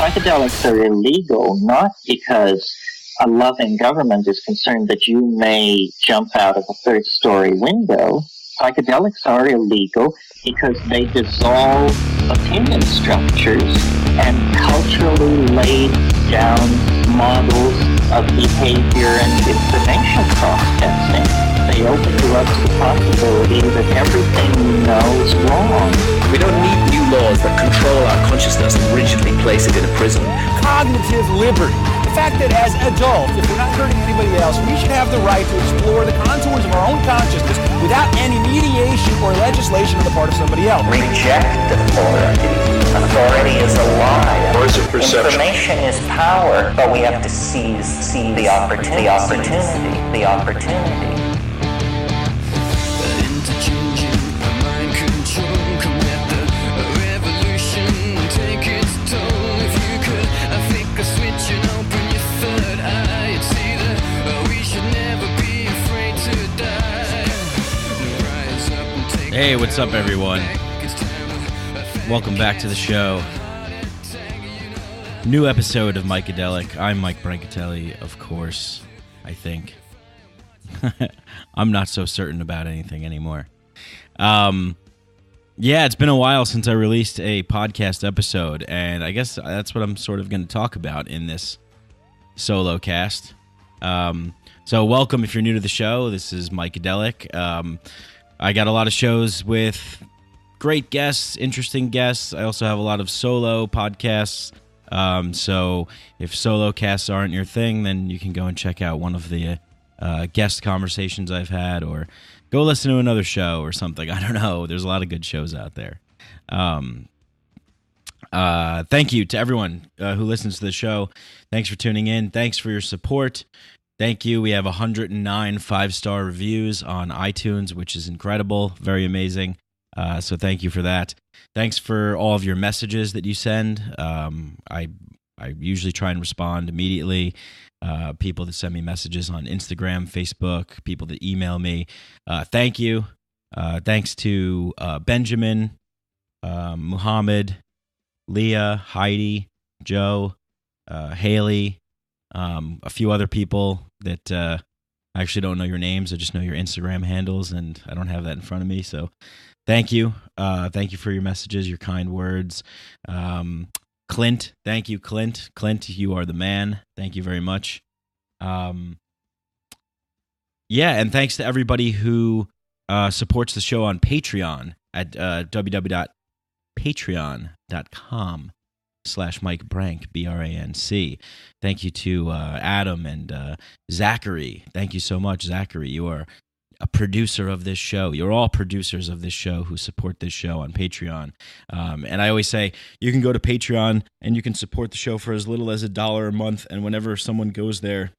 Psychedelics are illegal not because a loving government is concerned that you may jump out of a third-story window. Psychedelics are illegal because they dissolve opinion structures and culturally laid down models of behavior and information processing. They open you up to the possibility that everything you know is wrong. We don't need new laws that control our consciousness and rigidly place it in a prison. Cognitive liberty. The fact that as adults, if we're not hurting anybody else, we should have the right to explore the contours of our own consciousness without any mediation or legislation on the part of somebody else. Reject authority. Authority is a lie. Words of perception. Information is power, but we have to seize the opportunity. The opportunity. Hey, what's up, everyone? Welcome back to the show. New episode of Micadelic. I'm Mike Brancatelli, of course, I think. I'm not so certain about anything anymore. Yeah, it's been a while since I released a podcast episode, and I guess that's what I'm sort of going to talk about in this solocast. So welcome if you're new to the show. This is Micadelic. I got a lot of shows with great guests, interesting guests. I also have a lot of solo podcasts. So if solo casts aren't your thing, then you can go and check out one of the guest conversations I've had, or go listen to another show or something. I don't know. There's a lot of good shows out there. Thank you to everyone who listens to the show. Thanks for tuning in. Thanks for your support. Thank you. We have 109 five-star reviews on iTunes, which is incredible, very amazing. So thank you for that. Thanks for all of your messages that you send. I usually try and respond immediately. People that send me messages on Instagram, Facebook, people that email me. Thank you. Thanks to Benjamin, Muhammad, Leah, Heidi, Joe, Haley, a few other people that I actually don't know your names. I just know your Instagram handles, and I don't have that in front of me. So thank you. Thank you for your messages, your kind words. Clint, thank you, Clint. Clint, you are the man. Thank you very much. Yeah, and thanks to everybody who supports the show on Patreon at www.patreon.com/Mike Brank, B-R-A-N-C. Thank you to Adam and Zachary. Thank you so much, Zachary. You are a producer of this show. You're all producers of this show who support this show on Patreon. And I always say, you can go to Patreon and you can support the show for as little as $1 a month. And whenever someone goes there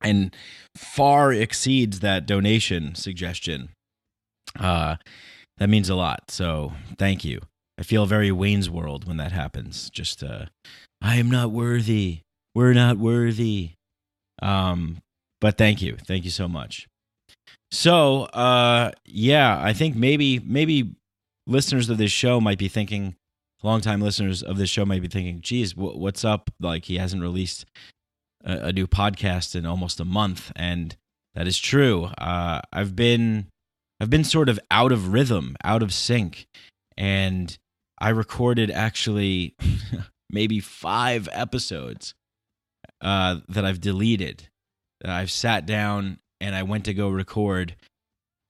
and far exceeds that donation suggestion, that means a lot. So thank you. I feel very Wayne's World when that happens. Just, I am not worthy. We're not worthy. But thank you. Thank you so much. So, yeah, I think maybe listeners of this show might be thinking, longtime listeners of this show might be thinking, geez, what's up? Like, he hasn't released a new podcast in almost a month. And that is true. I've been sort of out of rhythm, out of sync. And I recorded actually maybe 5 episodes that I've deleted. I've sat down and I went to go record,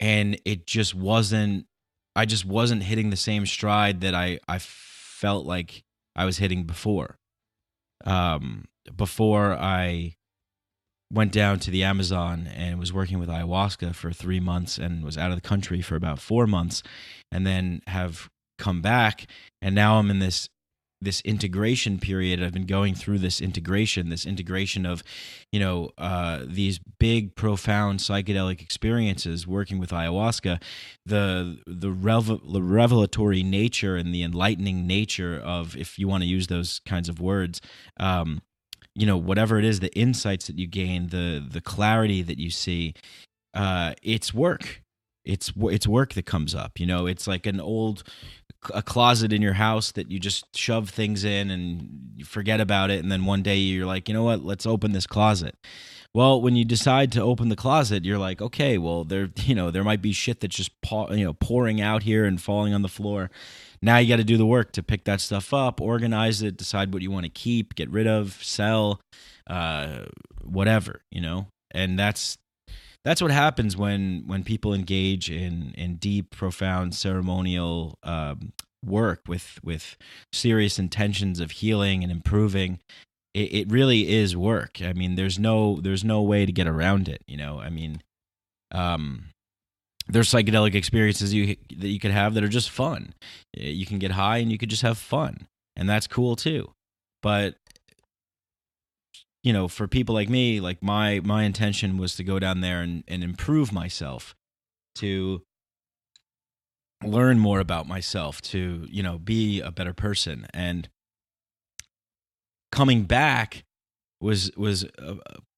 and I just wasn't hitting the same stride that I felt like I was hitting before. Before I went down to the Amazon and was working with ayahuasca for 3 months and was out of the country for about 4 months, and then have come back, and now I'm in this integration period. I've been going through this integration of, these big, profound psychedelic experiences working with ayahuasca, the revelatory nature and the enlightening nature of, if you want to use those kinds of words, whatever it is, the insights that you gain, the clarity that you see, it's work. It's work that comes up. It's like an old a closet in your house that you just shove things in and you forget about it, and then one day you're like, you know what, let's open this closet. Well, when you decide to open the closet, you're like, okay, well, there might be shit that's just pouring out here and falling on the floor. Now you got to do the work to pick that stuff up, organize it, decide what you want to keep, get rid of, sell, whatever, and that's what happens when people engage in deep, profound ceremonial work with serious intentions of healing and improving. It really is work. I mean, there's no way to get around it. I mean, there's psychedelic experiences that you could have that are just fun. You can get high and you could just have fun, and that's cool too. But for people like me, like my intention was to go down there and improve myself, to learn more about myself, to be a better person. And coming back was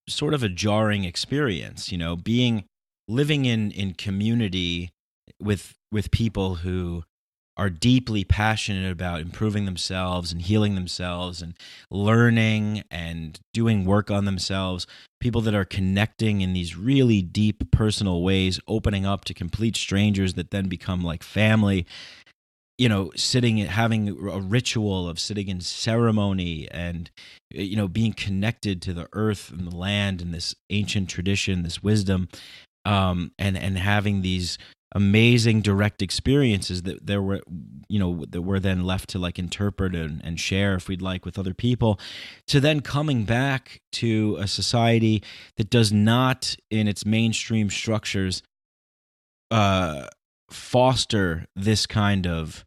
sort of a jarring experience, living in community with people who are deeply passionate about improving themselves and healing themselves and learning and doing work on themselves, people that are connecting in these really deep personal ways, opening up to complete strangers that then become like family, having a ritual of sitting in ceremony and, being connected to the earth and the land and this ancient tradition, this wisdom, and having these amazing direct experiences that that we're then left to like interpret and share if we'd like with other people, to then coming back to a society that does not in its mainstream structures foster this kind of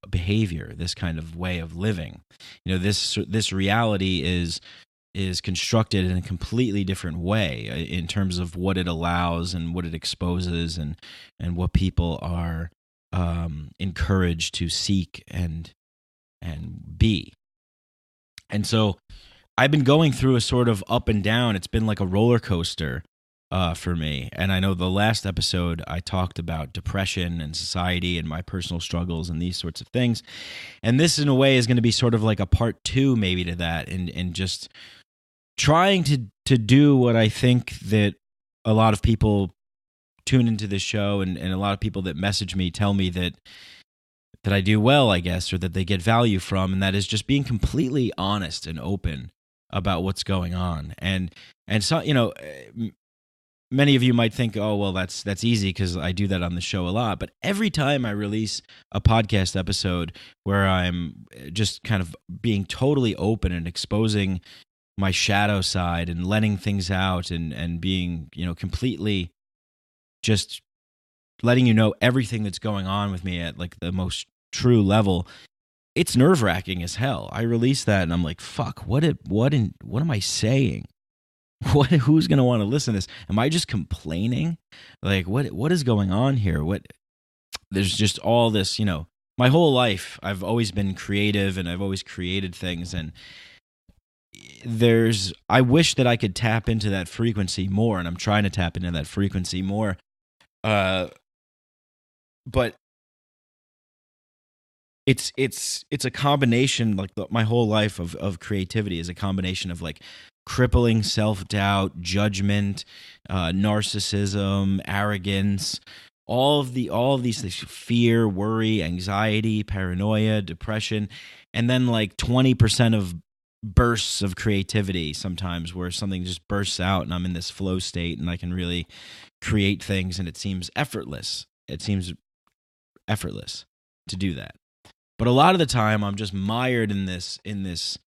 behavior, this kind of way of living. This reality is constructed in a completely different way in terms of what it allows and what it exposes and what people are encouraged to seek and be. And so I've been going through a sort of up and down. It's been like a roller coaster for me. And I know the last episode I talked about depression and society and my personal struggles and these sorts of things. And this in a way is going to be sort of like a part 2 maybe to that, and just trying to do what I think that a lot of people tune into this show and a lot of people that message me tell me that I do well, I guess, or that they get value from, and that is just being completely honest and open about what's going on. And so, many of you might think, oh, well, that's easy because I do that on the show a lot. But every time I release a podcast episode where I'm just kind of being totally open and exposing my shadow side and letting things out and being, completely just letting everything that's going on with me at like the most true level, it's nerve-wracking as hell. I release that and I'm like, fuck, what am I saying? Who's going to want to listen to this? Am I just complaining? Like, what is going on here? There's just all this, my whole life I've always been creative and I've always created things, and I wish that I could tap into that frequency more, and I'm trying to tap into that frequency more. But it's a combination, like my whole life of creativity is a combination of like crippling self-doubt, judgment, narcissism, arrogance, all of these things, fear, worry, anxiety, paranoia, depression, and then like 20% of bursts of creativity sometimes where something just bursts out and I'm in this flow state and I can really create things, and it seems effortless. It seems effortless to do that. But a lot of the time I'm just mired in this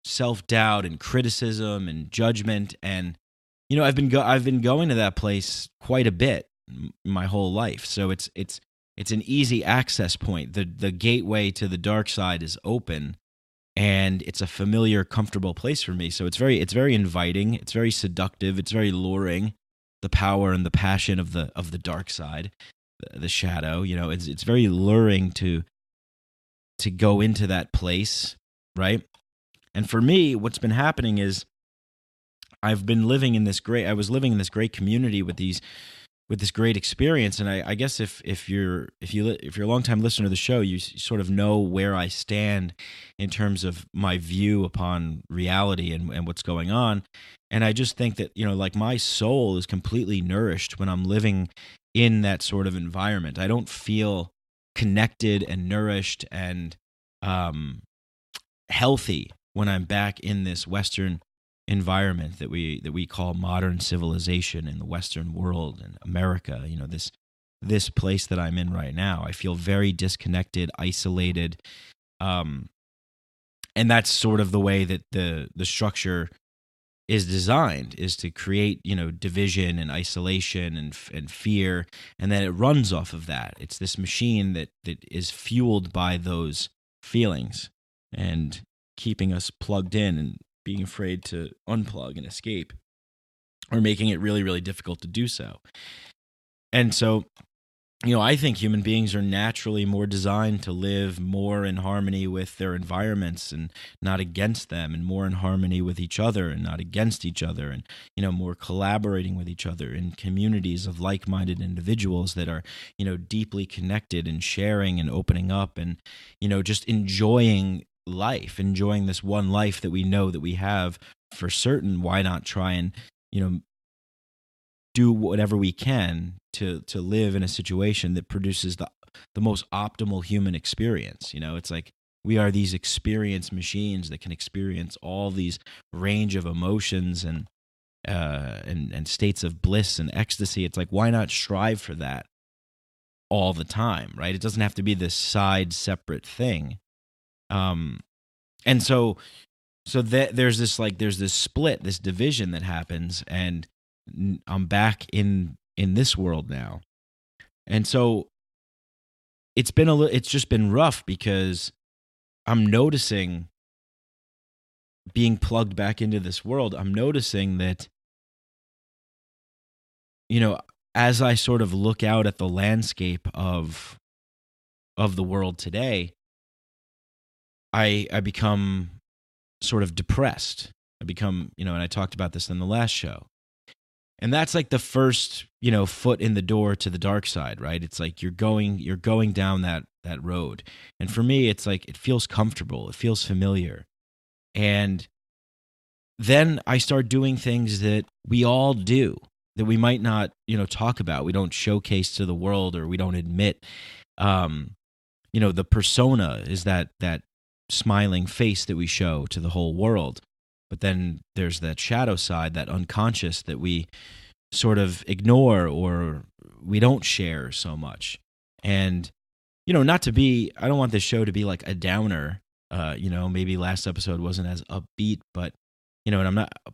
self-doubt and criticism and judgment, and I've been going to that place quite a bit my whole life. So it's an easy access point. The gateway to the dark side is open, and it's a familiar, comfortable place for me. So it's very inviting, it's very seductive, it's very luring, the power and the passion of the dark side, the shadow, it's very luring to go into that place, right? And for me, what's been happening is I was living in this great community with these this great experience. And I guess if you're a longtime listener to the show, you sort of know where I stand in terms of my view upon reality and what's going on. And I just think that, like, my soul is completely nourished when I'm living in that sort of environment. I don't feel connected and nourished and healthy when I'm back in this Western environment that we call modern civilization in the Western world and America. This place that I'm in right now. I feel very disconnected, isolated, and that's sort of the way that the structure is designed, is to create division and isolation and fear, and then it runs off of that. It's this machine that is fueled by those feelings and keeping us plugged in and being afraid to unplug and escape, or making it really, really difficult to do so. And so, I think human beings are naturally more designed to live more in harmony with their environments and not against them, and more in harmony with each other and not against each other, and, more collaborating with each other in communities of like-minded individuals that are, deeply connected and sharing and opening up and, just enjoying life, enjoying this one life that we know that we have for certain. Why not try and do whatever we can to live in a situation that produces the most optimal human experience? It's like we are these experience machines that can experience all these range of emotions and states of bliss and ecstasy. It's like, why not strive for that all the time, right? It doesn't have to be this side separate thing. And so there's this split, this division that happens, and I'm back in this world now. And so it's just been rough, because I'm noticing, being plugged back into this world, I'm noticing that, as I sort of look out at the landscape of the world today, I become sort of depressed. I become, and I talked about this in the last show. And that's like the first, foot in the door to the dark side, right? It's like you're going down that road. And for me, it's like it feels comfortable, it feels familiar. And then I start doing things that we all do that we might not, talk about. We don't showcase to the world, or we don't admit. The persona is that smiling face that we show to the whole world. But then there's that shadow side, that unconscious, that we sort of ignore or we don't share so much. And, I don't want this show to be like a downer. Maybe last episode wasn't as upbeat, but,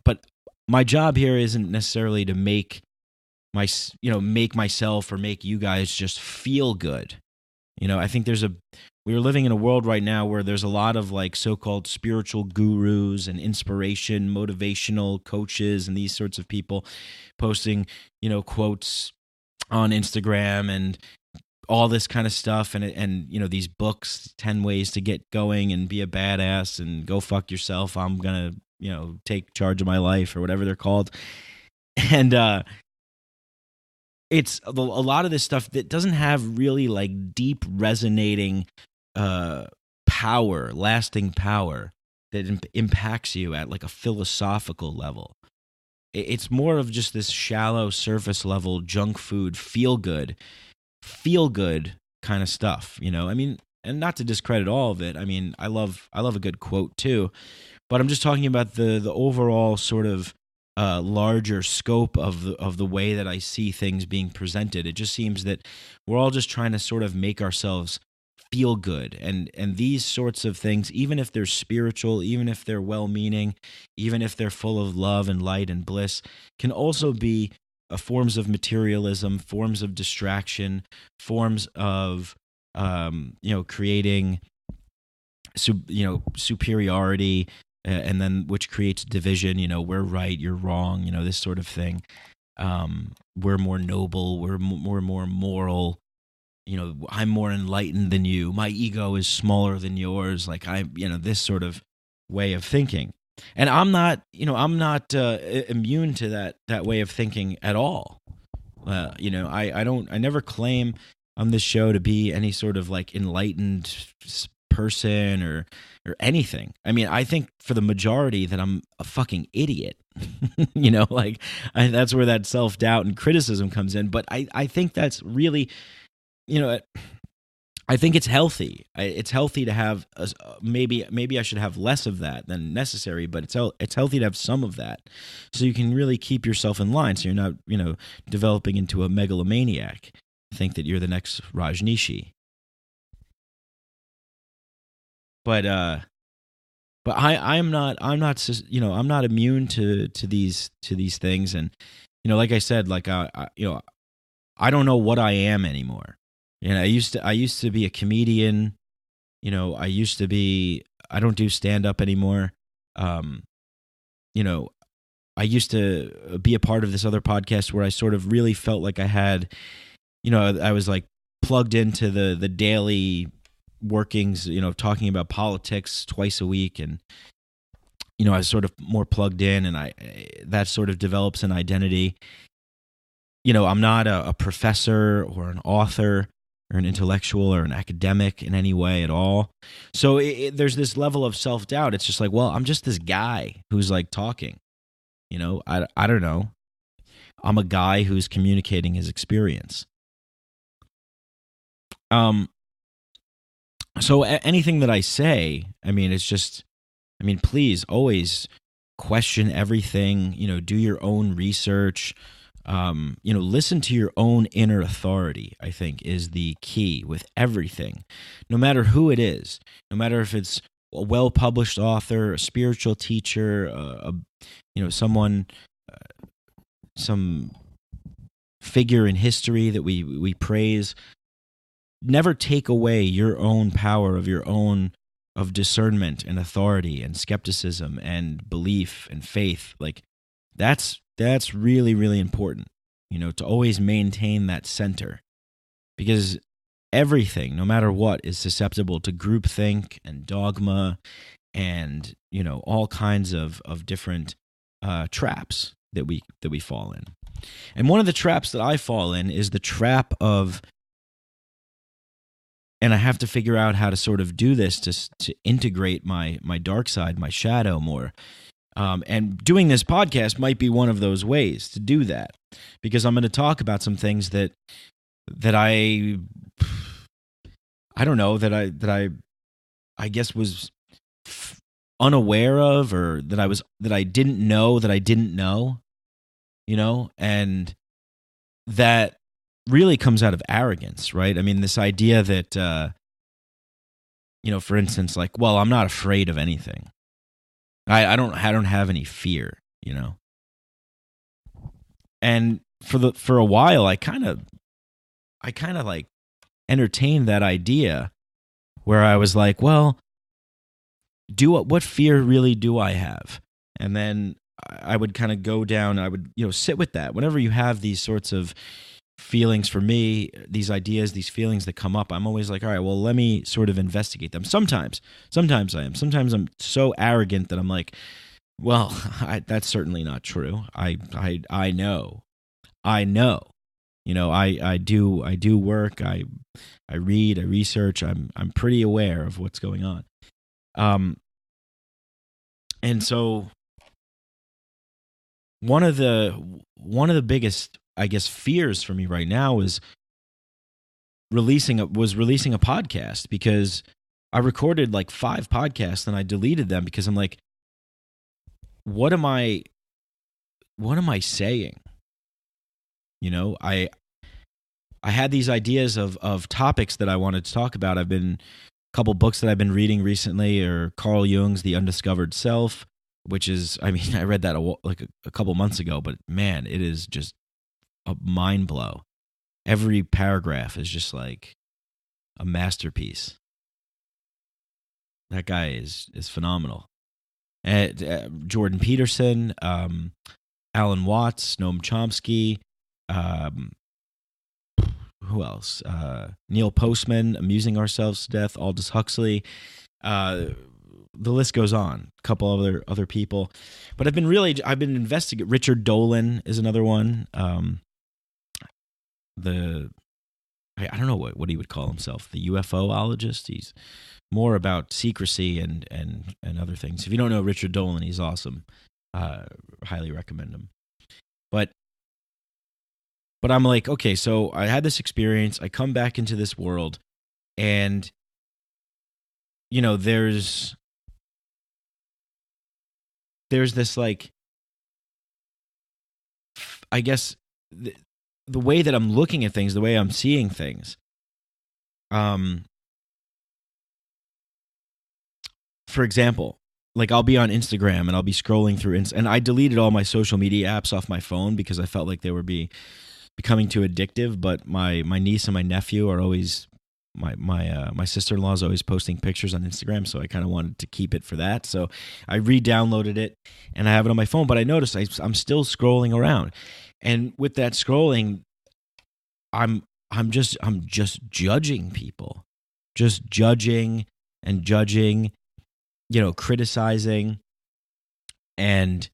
but my job here isn't necessarily to make myself or make you guys just feel good. I think we're living in a world right now where there's a lot of like so-called spiritual gurus and inspiration, motivational coaches, and these sorts of people posting, quotes on Instagram and all this kind of stuff. And these books, 10 ways to get going and be a badass and go fuck yourself. I'm going to, take charge of my life, or whatever they're called. And, it's a lot of this stuff that doesn't have really like deep resonating power, lasting power that impacts you at like a philosophical level. It's more of just this shallow, surface level junk food, feel good kind of stuff. And not to discredit all of it. I love a good quote too, but I'm just talking about the overall sort of larger scope of the way that I see things being presented. It just seems that we're all just trying to sort of make ourselves feel good, and these sorts of things, even if they're spiritual, even if they're well-meaning, even if they're full of love and light and bliss, can also be forms of materialism, forms of distraction, forms of creating superiority. And then which creates division, we're right, you're wrong, this sort of thing. We're more noble, we're more moral, I'm more enlightened than you, my ego is smaller than yours, like this sort of way of thinking. And I'm not immune to that way of thinking at all. I never claim on this show to be any sort of like enlightened person or anything. I mean, I think for the majority that I'm a fucking idiot. That's where that self-doubt and criticism comes in. But I think that's really, I think it's healthy. It's healthy to have maybe I should have less of that than necessary, but it's healthy to have some of that, so you can really keep yourself in line. So you're not developing into a megalomaniac. Think that you're the next Rajneeshi. But I'm not immune to these things, and like I said, like I don't know what I am anymore. I used to be a comedian. I don't do stand up anymore. I used to be a part of this other podcast where I sort of really felt like I had, I was like plugged into the daily workings, talking about politics twice a week, and I was sort of more plugged in, and that sort of develops an identity. I'm not a professor or an author or an intellectual or an academic in any way at all. So there's this level of self-doubt. It's just like, well, I'm just this guy who's like talking. I don't know. I'm a guy who's communicating his experience. So anything that I say, I mean, please always question everything, do your own research, listen to your own inner authority, I think, is the key with everything, no matter who it is, no matter if it's a well-published author, a spiritual teacher, someone, some figure in history that we praise. Never take away your own power of discernment and authority and skepticism and belief and faith. Like that's really, really important, to always maintain that center, because everything, no matter what, is susceptible to groupthink and dogma and, all kinds of different traps that we fall in. And one of the traps that I fall in is the trap of, and I have to figure out how to sort of do this to integrate my dark side, my shadow more. And doing this podcast might be one of those ways to do that, because I'm going to talk about some things that I don't know, that I guess was unaware of, or that I didn't know, and that really comes out of arrogance, right? I mean, this idea that, for instance, like, well, I'm not afraid of anything. I don't have any fear, And for a while, I kind of like entertained that idea, where I was like, well, what fear really do I have? And then I would kind of go down. I would sit with that. Whenever you have these sorts of feelings, for me, these ideas, these feelings that come up, I'm always like, all right, well, let me sort of investigate them. Sometimes I am. Sometimes I'm so arrogant that I'm like, well, that's certainly not true. I know. I do work. I read. I research. I'm pretty aware of what's going on. And so one of the biggest, I guess, fears for me right now is releasing a podcast, because I recorded like 5 podcasts and I deleted them because I'm like, what am I saying? I had these ideas of topics that I wanted to talk about. I've been a couple books that I've been reading recently are Carl Jung's The Undiscovered Self, which is, I mean, I read that a couple months ago, but man, it is just a mind blow. Every paragraph is just like a masterpiece. That guy is phenomenal. Jordan Peterson, Alan Watts, Noam Chomsky, who else? Neil Postman, Amusing Ourselves to Death, Aldous Huxley. The list goes on. A couple other people, but I've been investigating. Richard Dolan is another one. I don't know what he would call himself, the UFOologist. He's more about secrecy and other things. If you don't know Richard Dolan, he's awesome. Highly recommend him. But I'm like, okay, so I had this experience. I come back into this world, and there's this, like, I guess the way that I'm looking at things, the way I'm seeing things. For example, like, I'll be on Instagram and I'll be scrolling through, and I deleted all my social media apps off my phone because I felt like they were becoming too addictive. But my niece and my nephew are always, my sister-in-law is always posting pictures on Instagram, so I kind of wanted to keep it for that. So I re-downloaded it and I have it on my phone. But I noticed I'm still scrolling around, and with that scrolling, I'm just judging people, just judging and judging, criticizing, and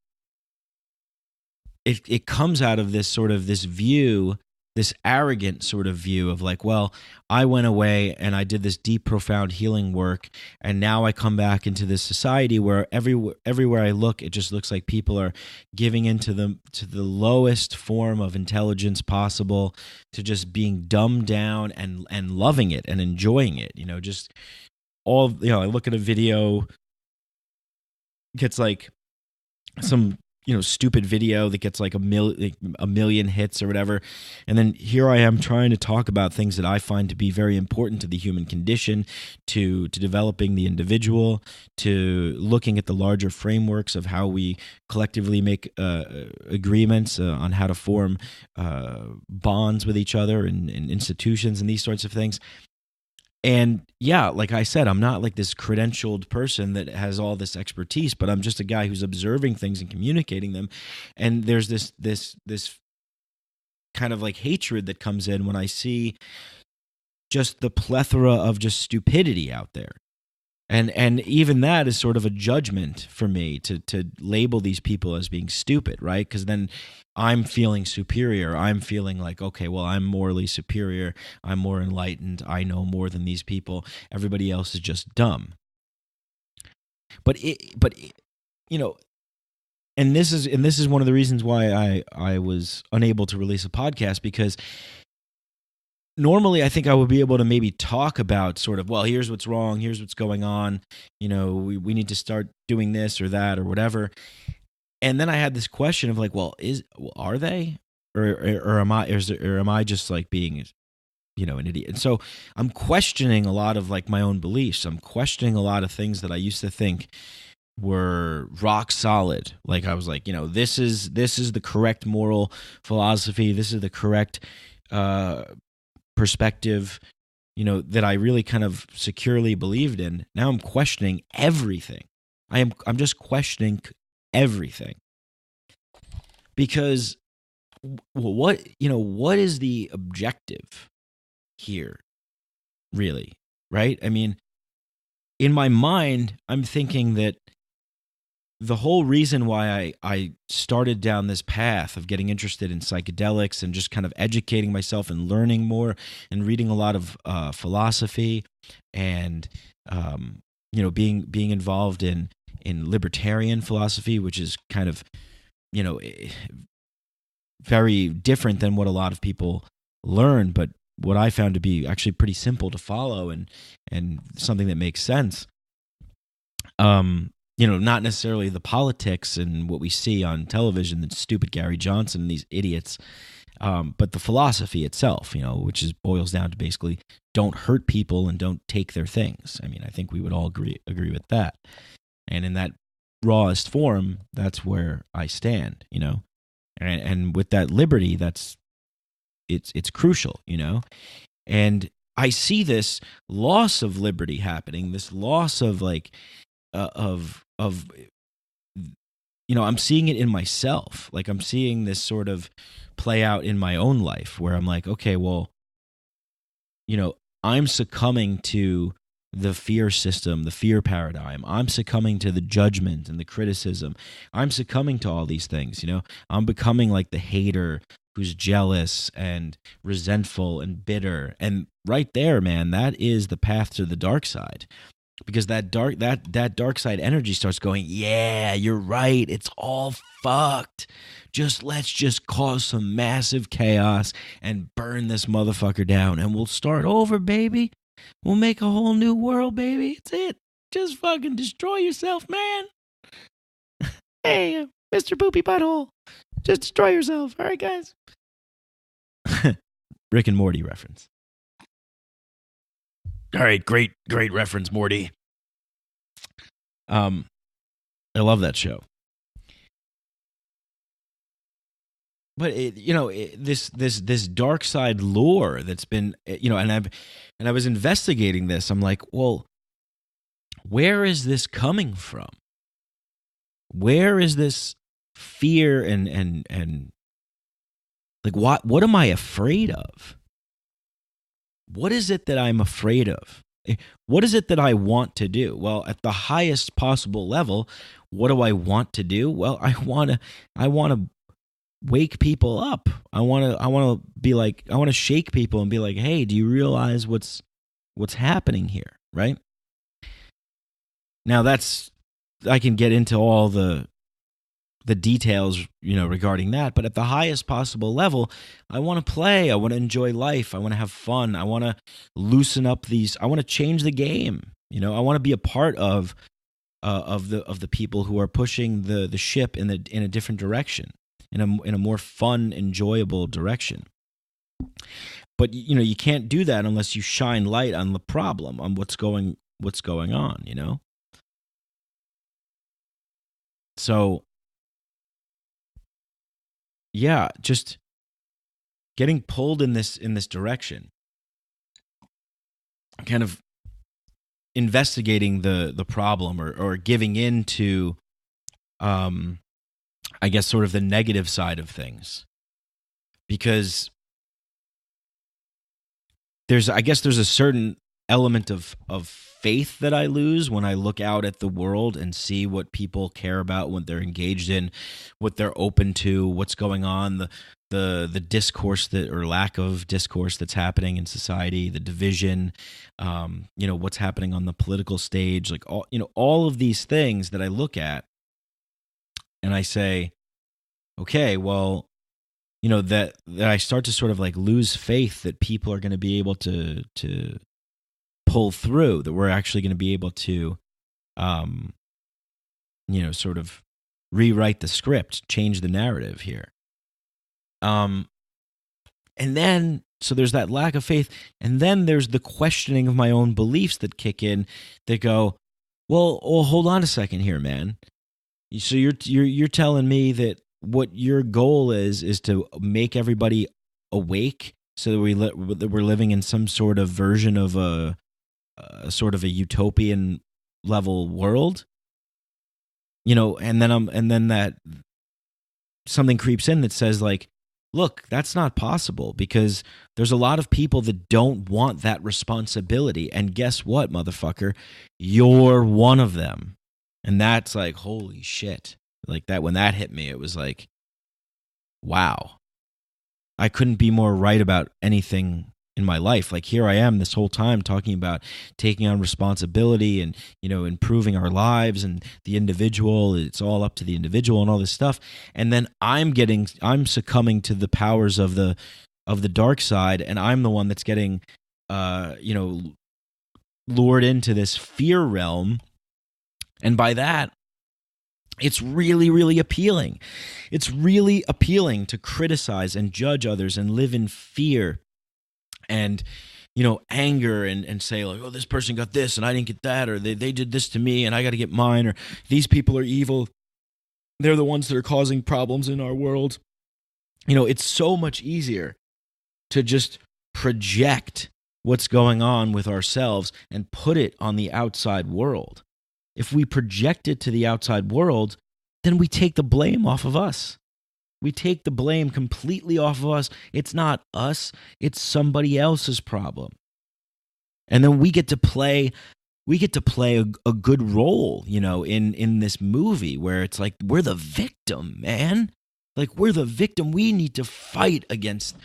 it comes out of this sort of this view, this arrogant sort of view of like, well, I went away and I did this deep, profound healing work, and now I come back into this society where everywhere I look, it just looks like people are giving into the lowest form of intelligence possible, to just being dumbed down and loving it and enjoying it. Just all, I look at a video, gets like some stupid video that gets like a million hits or whatever, and then here I am trying to talk about things that I find to be very important to the human condition, to developing the individual, to looking at the larger frameworks of how we collectively make agreements on how to form bonds with each other and institutions and these sorts of things. And yeah, like I said, I'm not like this credentialed person that has all this expertise, but I'm just a guy who's observing things and communicating them. And there's this kind of like hatred that comes in when I see just the plethora of just stupidity out there. And even that is sort of a judgment for me to label these people as being stupid, right? Because then I'm feeling superior. I'm feeling like, okay, well, I'm morally superior. I'm more enlightened. I know more than these people. Everybody else is just dumb. But and this is one of the reasons why I was unable to release a podcast, because normally I think I would be able to maybe talk about sort of, well, here's what's wrong, here's what's going on, we need to start doing this or that or whatever. And then I had this question of like, well, are they, or am I just like being, an idiot? And so I'm questioning a lot of like my own beliefs. I'm questioning a lot of things that I used to think were rock solid. Like I was like, this is the correct moral philosophy. This is the correct perspective, that I really kind of securely believed in. Now I'm questioning everything. I'm just questioning everything, because what is the objective here, really, right? I mean, in my mind, I'm thinking that the whole reason why I started down this path of getting interested in psychedelics and just kind of educating myself and learning more and reading a lot of philosophy and being involved in libertarian philosophy, which is kind of very different than what a lot of people learn, but what I found to be actually pretty simple to follow and something that makes sense. Not necessarily the politics and what we see on television, the stupid Gary Johnson and these idiots, but the philosophy itself, which boils down to basically don't hurt people and don't take their things. I mean, I think we would all agree with that. And in that rawest form, that's where I stand, and with that liberty, it's crucial, and I see this loss of liberty happening, this loss of like, I'm seeing it in myself. Like I'm seeing this sort of play out in my own life where I'm like, okay, well, I'm succumbing to the fear system, the fear paradigm. I'm succumbing to the judgment and the criticism. I'm succumbing to all these things, I'm becoming like the hater, who's jealous and resentful and bitter. And right there, man, that is the path to the dark side. Because that dark side energy starts going, yeah, you're right, it's all fucked. Let's just cause some massive chaos and burn this motherfucker down, and we'll start over, baby. We'll make a whole new world, baby. It's it. Just fucking destroy yourself, man. Hey, Mr. Poopy Butthole, just destroy yourself. All right, guys. Rick and Morty reference. All right, great reference, Morty. I love that show. But this dark side lore that's been, and I was investigating this. I'm like, well, where is this coming from? Where is this fear and like what am I afraid of? What is it that I'm afraid of? What is it that I want to do? Well, at the highest possible level, what do I want to do? Well, I want to wake people up. I want to shake people and be like, "Hey, do you realize what's happening here?" Right? Now I can get into all the details, regarding that, but at the highest possible level, I want to play, I want to enjoy life, I want to have fun, I want to loosen up I want to change the game. I want to be a part of the people who are pushing the ship in a different direction, in a more fun, enjoyable direction. But you can't do that unless you shine light on the problem, on what's going on, So yeah, just getting pulled in this direction, kind of investigating the problem or giving in to, I guess, sort of the negative side of things, because there's a certain element of faith that I lose when I look out at the world and see what people care about, what they're engaged in, what they're open to, what's going on, the discourse or lack of discourse that's happening in society, the division, what's happening on the political stage, like all of these things that I look at and I say, okay, well, that I start to sort of like lose faith that people are going to be able to pull through, that we're actually going to be able to, sort of rewrite the script, change the narrative here. And then, so there's that lack of faith. And then there's the questioning of my own beliefs that kick in that go, well, hold on a second here, man. So you're telling me that what your goal is to make everybody awake so that we're living in some sort of version of a sort of a utopian level world, and then that something creeps in that says like, look, that's not possible, because there's a lot of people that don't want that responsibility, and guess what, motherfucker, you're one of them. And that's like, holy shit. Like that, when that hit me, it was like, wow, I couldn't be more right about anything in my life. Like here I am this whole time talking about taking on responsibility and, improving our lives and the individual. It's all up to the individual and all this stuff. And then I'm succumbing to the powers of the dark side. And I'm the one that's getting, lured into this fear realm. And by that, it's really, really appealing. It's really appealing to criticize and judge others and live in fear and, anger and say like, oh, this person got this and I didn't get that, or they did this to me and I got to get mine, or these people are evil. They're the ones that are causing problems in our world. It's so much easier to just project what's going on with ourselves and put it on the outside world. If we project it to the outside world, then we take the blame off of us. We take the blame completely off of us. It's not us, it's somebody else's problem. And then we get to play a good role, in this movie where it's like we're the victim, man. Like, we're the victim. We need to fight against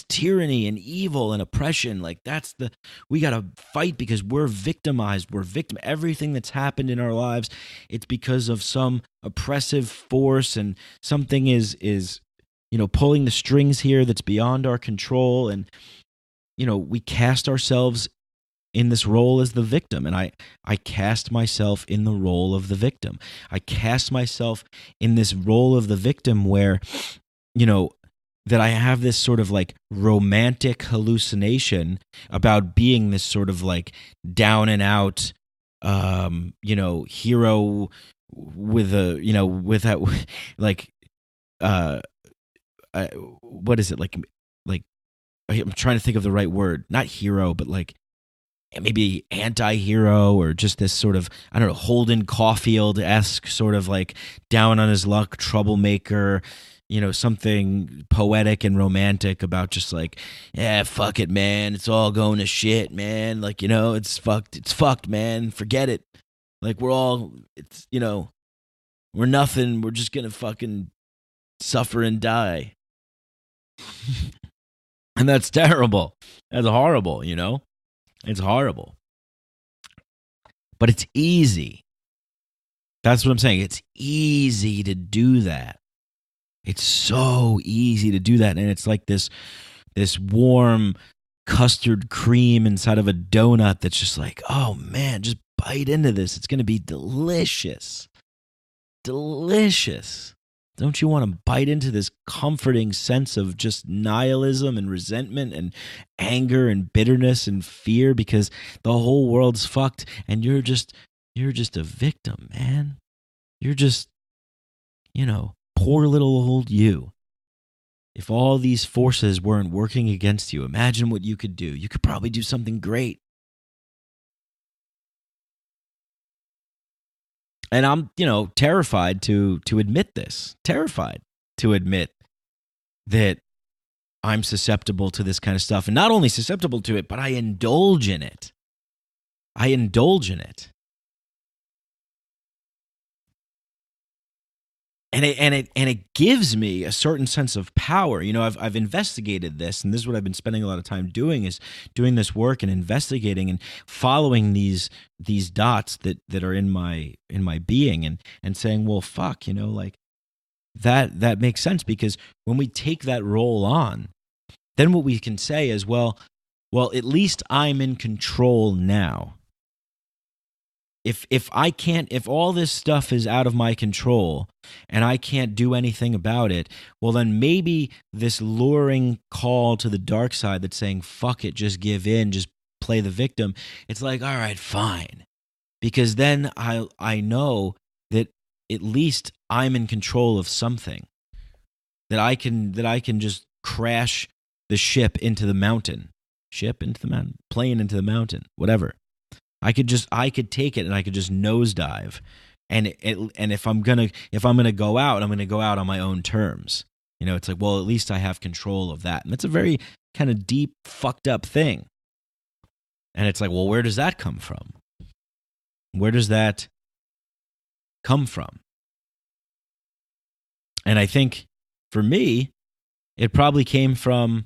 tyranny and evil and oppression. Like, we got to fight because we're victimized. We're victim. Everything that's happened in our lives, it's because of some oppressive force, and something is pulling the strings here that's beyond our control. And, we cast ourselves in this role as the victim. And I cast myself in the role of the victim. I cast myself in this role of the victim where, that I have this sort of like romantic hallucination about being this sort of like down and out, hero with that, like, what is it? Like, I'm trying to think of the right word, not hero, but like maybe anti-hero, or just this sort of, I don't know, Holden Caulfield-esque sort of like down on his luck troublemaker, something poetic and romantic about just like, yeah, fuck it, man. It's all going to shit, man. Like, it's fucked, man. Forget it. Like, we're nothing. We're just going to fucking suffer and die. And that's terrible. That's horrible, It's horrible. But it's easy. That's what I'm saying. It's easy to do that. It's so easy to do that. And it's like this warm custard cream inside of a donut that's just like, oh man, just bite into this. It's going to be delicious. Delicious. Don't you want to bite into this comforting sense of just nihilism and resentment and anger and bitterness and fear because the whole world's fucked and you're just a victim, man. You're just, poor little old you. If all these forces weren't working against you, imagine what you could do. You could probably do something great. And I'm, terrified to admit this. Terrified to admit that I'm susceptible to this kind of stuff. And not only susceptible to it, but I indulge in it. And it gives me a certain sense of power. I've investigated this, and this is what I've been spending a lot of time doing, is doing this work and investigating and following these dots that are in my being and saying, well, fuck, like that makes sense, because when we take that role on, then what we can say is, well, at least I'm in control now. If all this stuff is out of my control and I can't do anything about it, well, then maybe this luring call to the dark side that's saying, fuck it, just give in, just play the victim. It's like, all right, fine. Because then I know that at least I'm in control of something, that I can just crash the ship into the mountain, plane into the mountain, whatever. I could take it and I could just nosedive, and if I'm gonna go out, I'm gonna go out on my own terms. It's like, well, at least I have control of that, and that's a very kind of deep, fucked up thing. And it's like, well, where does that come from? Where does that come from? And I think for me, it probably came from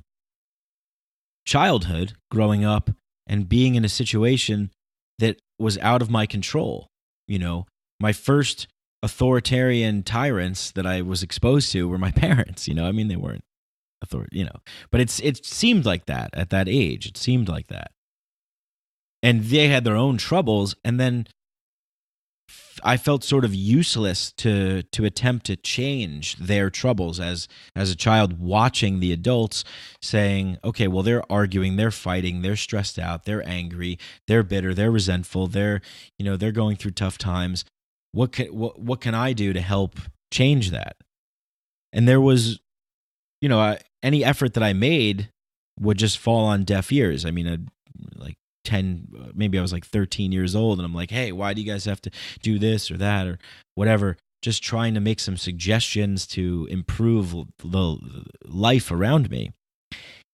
childhood, growing up and being in a situation that was out of my control. My first authoritarian tyrants that I was exposed to were my parents. They weren't but it seemed like that at that age. It seemed like that. And they had their own troubles, and then I felt sort of useless to attempt to change their troubles as a child, watching the adults saying, okay, well, they're arguing, they're fighting, they're stressed out, they're angry, they're bitter, they're resentful, they're going through tough times. What can I do to help change that? And there was, any effort that I made would just fall on deaf ears. I mean, maybe I was like 13 years old, and I'm like, hey, why do you guys have to do this or that or whatever? Just trying to make some suggestions to improve the life around me.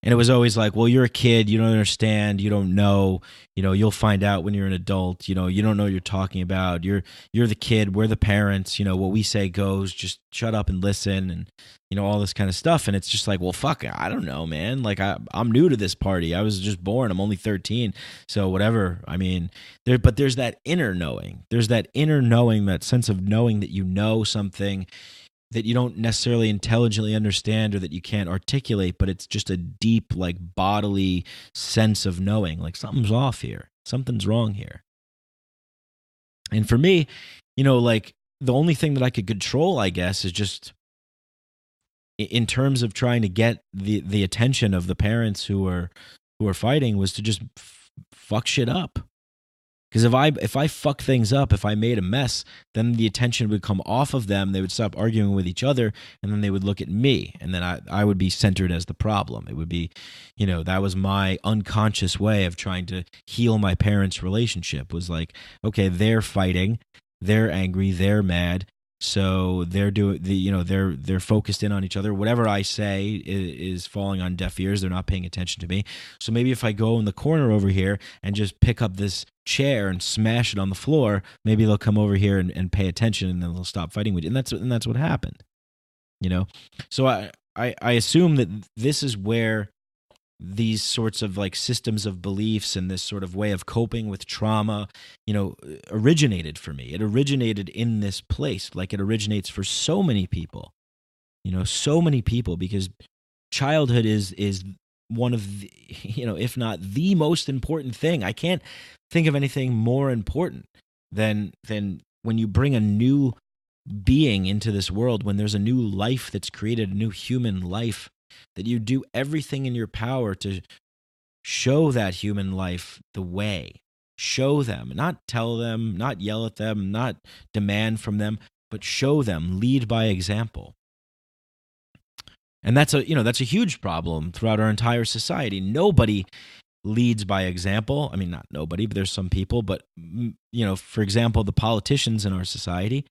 And it was always like, well, you're a kid, you don't understand, you don't know, you'll find out when you're an adult, you don't know what you're talking about. You're the kid, we're the parents, what we say goes, just shut up and listen, and all this kind of stuff. And it's just like, well, fuck, I don't know, man. Like I'm new to this party. I was just born. I'm only 13. So whatever. I mean, but there's that inner knowing. There's that inner knowing, that sense of knowing that you know something that you don't necessarily intelligently understand or that you can't articulate, but it's just a deep, like, bodily sense of knowing, like something's off here, something's wrong here. And for me, like, the only thing that I could control, I guess, is just in terms of trying to get the attention of the parents who are fighting, was to just fuck shit up. Because if I fuck things up, if I made a mess, then the attention would come off of them. They would stop arguing with each other, and then they would look at me, and then I would be centered as the problem. It would be, that was my unconscious way of trying to heal my parents' relationship. Was like, okay, they're fighting, they're angry, they're mad, so they're doing they're focused in on each other. Whatever I say is falling on deaf ears. They're not paying attention to me. So maybe if I go in the corner over here and just pick up this chair and smash it on the floor, maybe they'll come over here and pay attention, and then they'll stop fighting with you. And that's what happened. So I assume that this is where these sorts of, like, systems of beliefs and this sort of way of coping with trauma, originated for me. It originated in this place, like it originates for so many people, because childhood is one of the, if not the most important thing. I can't think of anything more important than when you bring a new being into this world, when there's a new life that's created, a new human life, that you do everything in your power to show that human life the way. Show them, not tell them, not yell at them, not demand from them, but show them, lead by example. And that's a huge problem throughout our entire society. Nobody leads by example. I mean, not nobody, but there's some people, but for example, the politicians in our society,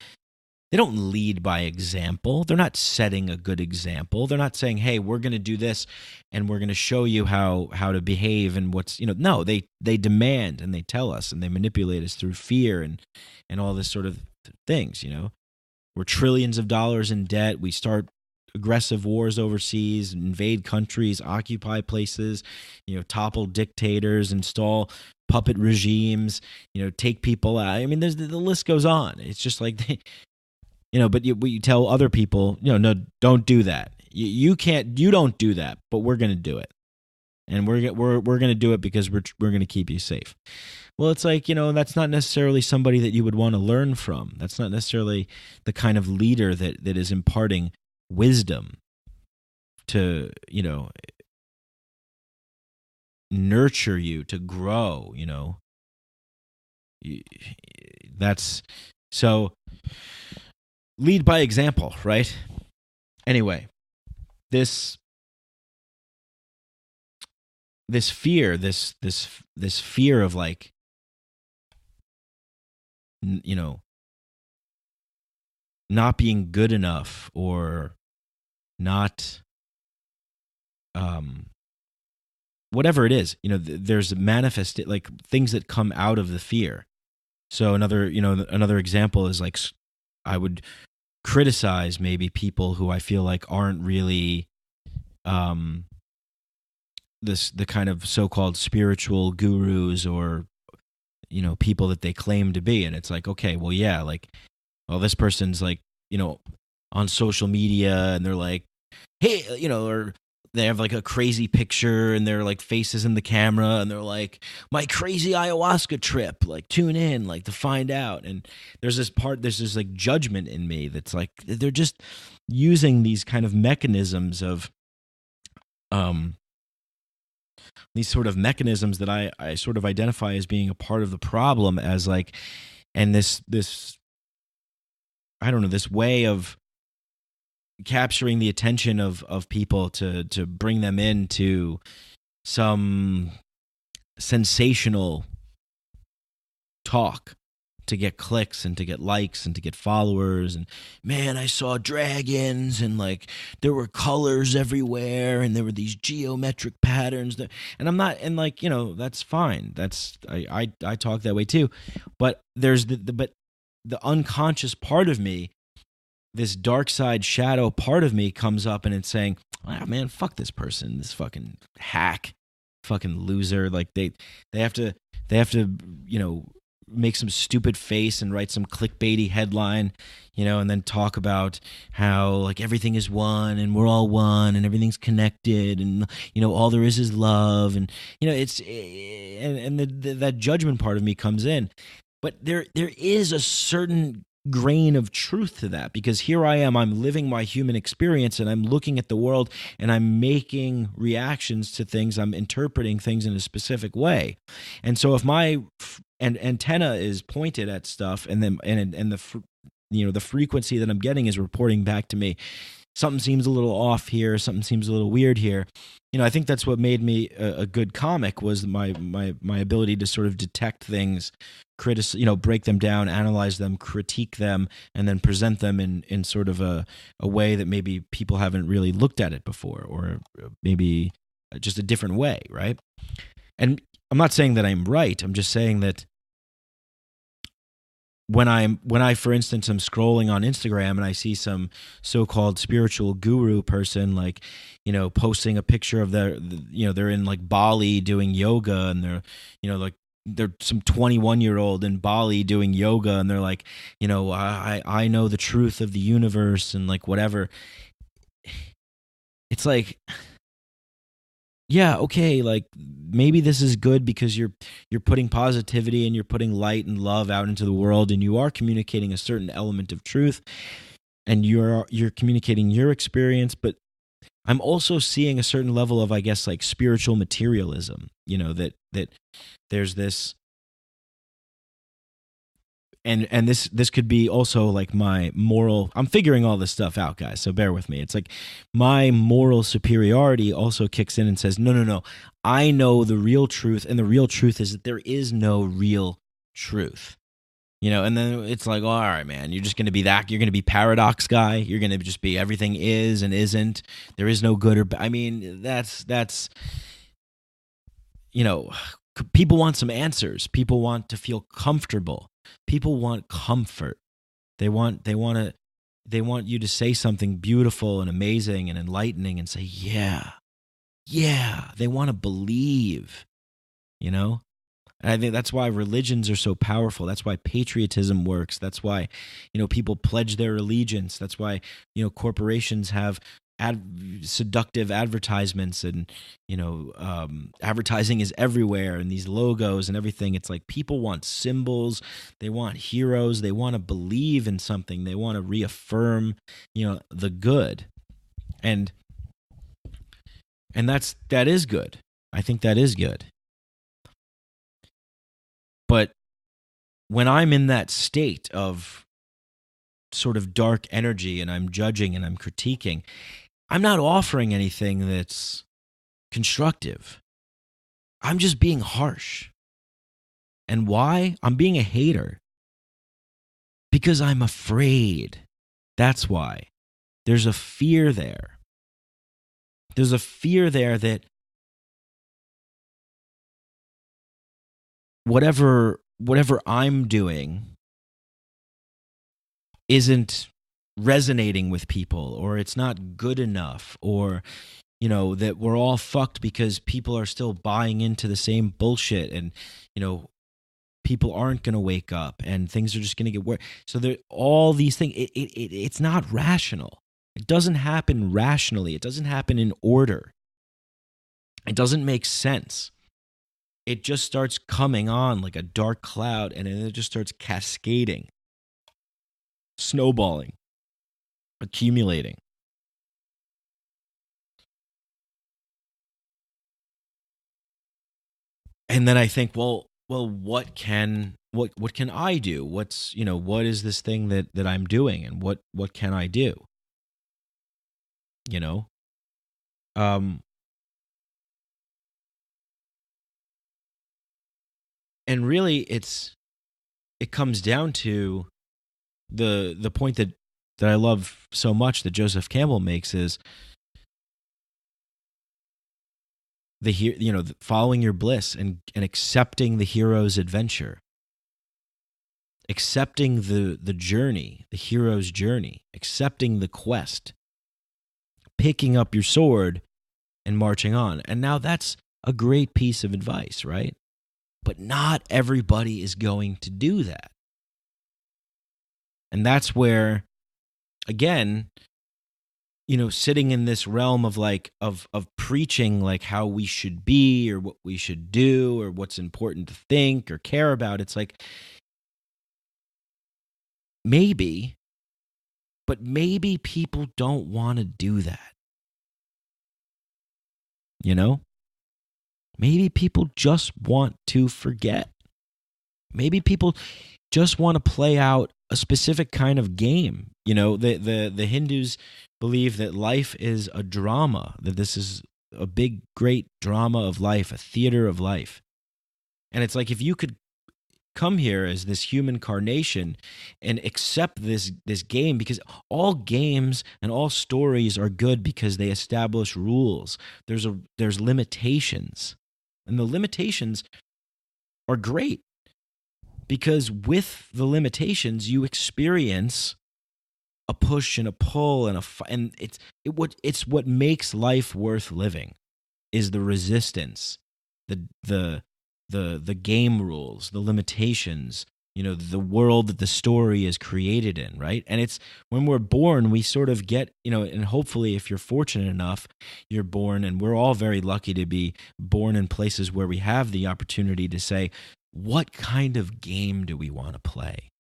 they don't lead by example. They're not setting a good example. They're not saying, hey, we're going to do this and we're going to show you how to behave and what's, no, they demand and they tell us and they manipulate us through fear and all this sort of things, We're trillions of dollars in debt. We start aggressive wars overseas, invade countries, occupy places, topple dictators, install puppet regimes, take people out. I mean, the list goes on. It's just like but you tell other people, no, don't do that. You can't. You don't do that. But we're going to do it, and we're going to do it because we're going to keep you safe. Well, it's like, that's not necessarily somebody that you would want to learn from. That's not necessarily the kind of leader that is imparting wisdom to nurture you to grow. That's so. Lead by example, right? Anyway, this fear, this fear of, like, not being good enough or not, whatever it is, there's manifested, like, things that come out of the fear. So another example is, like, I would criticize maybe people who I feel like aren't really the kind of so-called spiritual gurus or people that they claim to be, and it's like, okay, well, yeah, like, well, this person's like on social media and they're like, hey, or they have like a crazy picture and their like faces in the camera and they're like, my crazy ayahuasca trip, like, tune in, like, to find out. And there's this like judgment in me that's like, they're just using these kind of mechanisms of these sort of mechanisms that I sort of identify as being a part of the problem, as like, and this I don't know, this way of capturing the attention of people to bring them into some sensational talk, to get clicks and to get likes and to get followers. And man, I saw dragons and like there were colors everywhere and there were these geometric patterns that, and I'm not, and like, you know, that's fine. That's, I talk that way too. But there's but the unconscious part of me, this dark side shadow part of me comes up and it's saying, "Ah, man, fuck this person, this fucking hack, fucking loser." Like they have to, you know, make some stupid face and write some clickbaity headline, you know, and then talk about how like everything is one and we're all one and everything's connected and, you know, all there is love. And, you know, it's, and that judgment part of me comes in. But there is a certain grain of truth to that, because here I am, I'm living my human experience and I'm looking at the world and I'm making reactions to things, I'm interpreting things in a specific way. And so if my antenna is pointed at stuff and then and the, you know, the frequency that I'm getting is reporting back to me, something seems a little off here, something seems a little weird here. You know, I think that's what made me a good comic, was my ability to sort of detect things, you know, break them down, analyze them, critique them, and then present them in sort of a way that maybe people haven't really looked at it before, or maybe just a different way, right? And I'm not saying that I'm right. I'm just saying that when I, for instance, am scrolling on Instagram and I see some so-called spiritual guru person, like, you know, posting a picture of you know, they're in like Bali doing yoga, and they're, you know, like they're some 21-year-old in Bali doing yoga, and they're like, you know, I know the truth of the universe and like whatever. It's like, yeah, okay, like maybe this is good because you're putting positivity and you're putting light and love out into the world, and you are communicating a certain element of truth, and you're communicating your experience. But I'm also seeing a certain level of, I guess, like spiritual materialism, you know, that there's this, and this could be also like my moral, I'm figuring all this stuff out, guys, so bear with me. It's like my moral superiority also kicks in and says, no, I know the real truth, and the real truth is that there is no real truth. You know, and then it's like, all right, man, you're just going to be that, you're going to be paradox guy, you're going to just be everything is and isn't, there is no good or bad. I mean, that's, you know, people want some answers. People want to feel comfortable. People want comfort. They want you to say something beautiful and amazing and enlightening and say, yeah. They want to believe, you know? And I think that's why religions are so powerful. That's why patriotism works. That's why, you know, people pledge their allegiance. That's why, you know, corporations have seductive advertisements, and, you know, advertising is everywhere, and these logos and everything. It's like people want symbols, they want heroes, they want to believe in something, they want to reaffirm, you know, the good, and that is good. I think that is good. But when I'm in that state of sort of dark energy and I'm judging and I'm critiquing, I'm not offering anything that's constructive. I'm just being harsh. And why? I'm being a hater. Because I'm afraid. That's why. There's a fear there. There's a fear there that whatever I'm doing isn't resonating with people, or it's not good enough, or, you know, that we're all fucked because people are still buying into the same bullshit, and, you know, people aren't going to wake up and things are just going to get worse. So there, all these things, it's not rational. It doesn't happen rationally. It doesn't happen in order. It doesn't make sense. It just starts coming on like a dark cloud, and then it just starts cascading, snowballing, accumulating. And then I think, well, what can I do? What's, you know, what is this thing that I'm doing, and what can I do? You know? And really it comes down to the point that I love so much that Joseph Campbell makes is following your bliss and accepting the hero's adventure, accepting the journey, the hero's journey, accepting the quest, picking up your sword and marching on. And now that's a great piece of advice, right? But not everybody is going to do that. And that's where, again, sitting in this realm of of preaching like how we should be or what we should do or what's important to think or care about, it's like maybe, but maybe people don't want to do that. Maybe people just want to forget. Maybe people just want to play out a specific kind of game. The Hindus believe that life is a drama, that this is a big, great drama of life, a theater of life. And it's like if you could come here as this human carnation and accept this game, because all games and all stories are good because they establish rules. There's limitations. And the limitations are great because with the limitations you experience a push and a pull and it's what makes life worth living is the resistance, the game rules, the limitations, the world that the story is created in, right? And it's when we're born, we sort of get, and hopefully if you're fortunate enough, you're born, and we're all very lucky to be born in places where we have the opportunity to say, what kind of game do we want to play?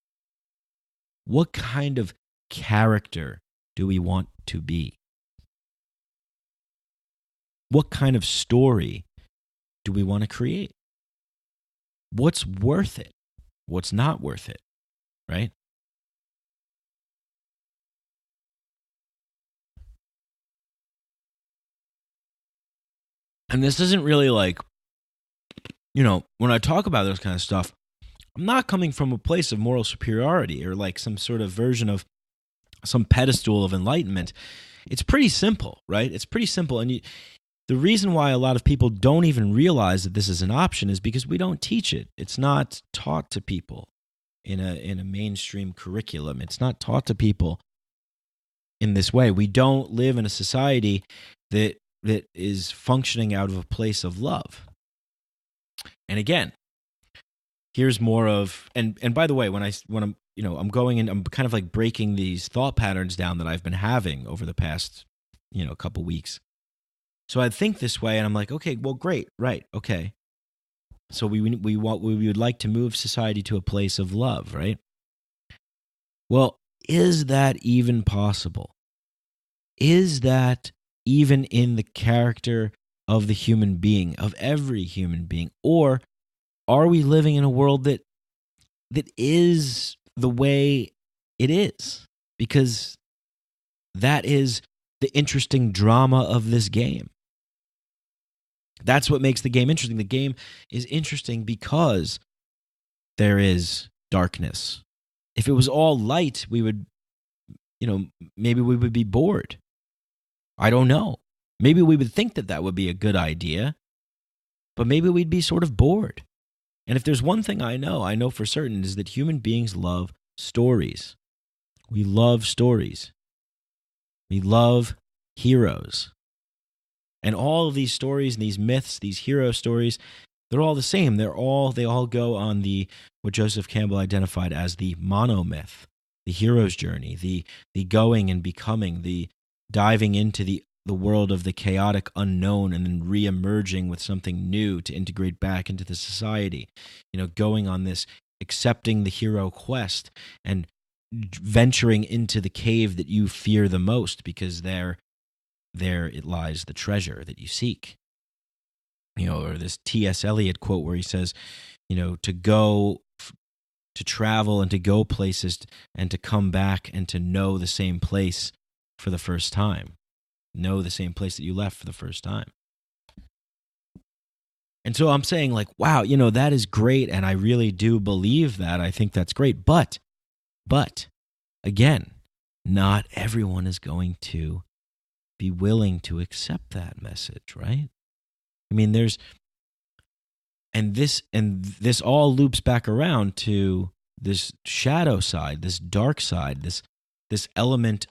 What kind of character do we want to be? What kind of story do we want to create? What's worth it? What's not worth it, right? And this isn't really like, when I talk about this kind of stuff, I'm not coming from a place of moral superiority or like some sort of version of some pedestal of enlightenment. It's pretty simple, right? It's pretty simple. And the reason why a lot of people don't even realize that this is an option is because we don't teach it. It's not taught to people in a mainstream curriculum. It's not taught to people in this way. We don't live in a society that is functioning out of a place of love. And again, here's more of, and by the way, when I'm going in, I'm kind of like breaking these thought patterns down that I've been having over the past, couple weeks. So I think this way and I'm like, okay, well, great. Right. Okay. So we would like to move society to a place of love, right? Well, is that even possible? Is that even in the character of the human being, of every human being? Or are we living in a world that is the way it is? Because that is the interesting drama of this game. That's what makes the game interesting. The game is interesting because there is darkness. If it was all light, we would, maybe we would be bored. I don't know. Maybe we would think that would be a good idea, but maybe we'd be sort of bored. And if there's one thing I know for certain, is that human beings love stories. We love stories. We love heroes. And all of these stories and these myths, these hero stories, they're all the same. They all go on what Joseph Campbell identified as the monomyth, the hero's journey, the going and becoming, the diving into the world of the chaotic unknown and then re-emerging with something new to integrate back into the society. Going on this, accepting the hero quest and venturing into the cave that you fear the most because there it lies the treasure that you seek. Or this T.S. Eliot quote where he says, to travel and to go places and to come back and to know the same place for the first time. Know the same place that you left for the first time. And so I'm saying like, wow, that is great. And I really do believe that. I think that's great. But again, not everyone is going to be willing to accept that message, right? I mean, this all loops back around to this shadow side, this dark side, this element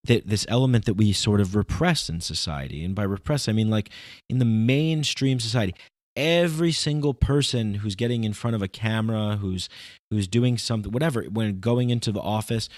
that we sort of repress in society. And by repress, I mean like in the mainstream society, every single person who's getting in front of a camera, who's doing something, whatever, when going into the office,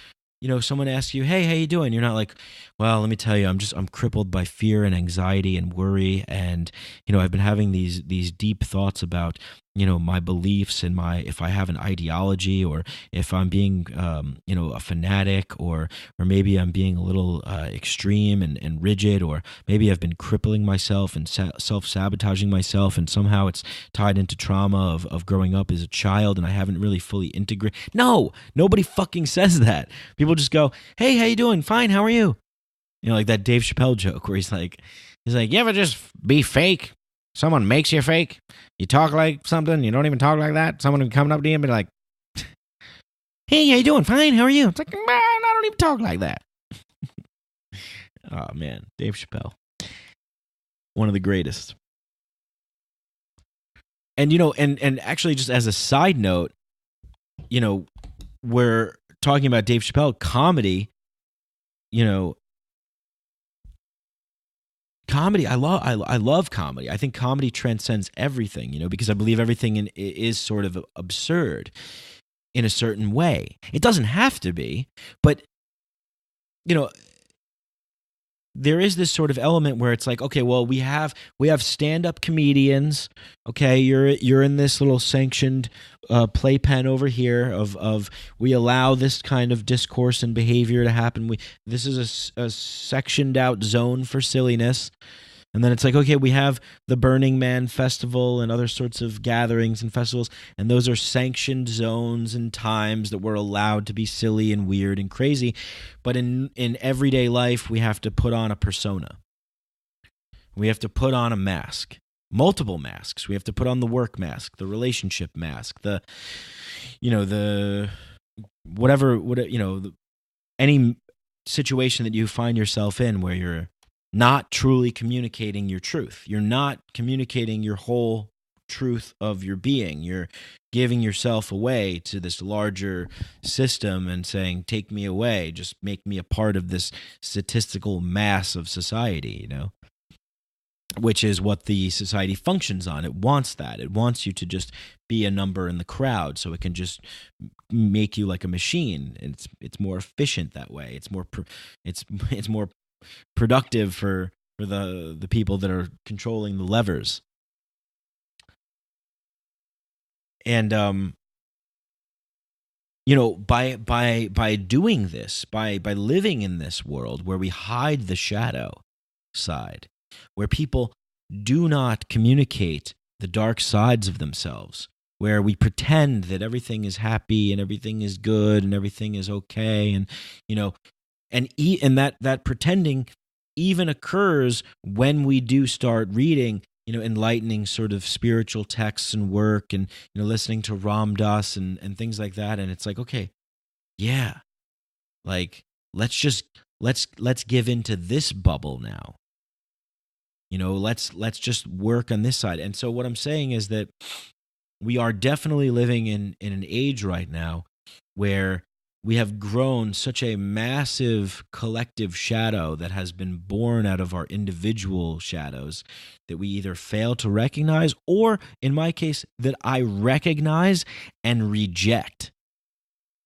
someone asks you, hey, how you doing? You're not like, well, let me tell you, I'm crippled by fear and anxiety and worry. And, I've been having these deep thoughts about, my beliefs and if I have an ideology, or if I'm being, a fanatic, or maybe I'm being a little extreme and rigid, or maybe I've been crippling myself and self-sabotaging myself. And somehow it's tied into trauma of growing up as a child, and I haven't really fully integrated. No, nobody fucking says that. People just go, hey, how you doing? Fine, how are you? Like that Dave Chappelle joke where he's like, you ever just be fake? Someone makes you fake. You talk like something. You don't even talk like that. Someone coming up to you and be like, hey, how you doing? Fine, how are you? It's like, man, I don't even talk like that. Oh, man. Dave Chappelle. One of the greatest. And, and actually just as a side note, we're talking about Dave Chappelle, comedy, comedy, I love comedy. I think comedy transcends everything, because I believe everything is sort of absurd in a certain way. It doesn't have to be, but there is this sort of element where it's like, okay, well, we have stand-up comedians. Okay, you're in this little sanctioned playpen over here of we allow this kind of discourse and behavior to happen. This is a sectioned out zone for silliness. And then it's like, okay, we have the Burning Man Festival and other sorts of gatherings and festivals, and those are sanctioned zones and times that we're allowed to be silly and weird and crazy. But in everyday life, we have to put on a persona. We have to put on a mask, multiple masks. We have to put on the work mask, the relationship mask, the any situation that you find yourself in where you're not truly communicating your truth. You're not communicating your whole truth of your being. You're giving yourself away to this larger system and saying, take me away, just make me a part of this statistical mass of society, which is what the society functions on. It wants that. It wants you to just be a number in the crowd, so it can just make you like a machine. It's more efficient that way. It's more productive for the people that are controlling the levers. And by doing this, by living in this world where we hide the shadow side, where people do not communicate the dark sides of themselves, where we pretend that everything is happy and everything is good and everything is okay, and and that pretending even occurs when we do start reading, enlightening sort of spiritual texts and work, and listening to Ram Dass and things like that. And it's like, okay, yeah, like let's give into this bubble now. Let's just work on this side. And so what I'm saying is that we are definitely living in an age right now where we have grown such a massive collective shadow that has been born out of our individual shadows that we either fail to recognize, or in my case, that I recognize and reject,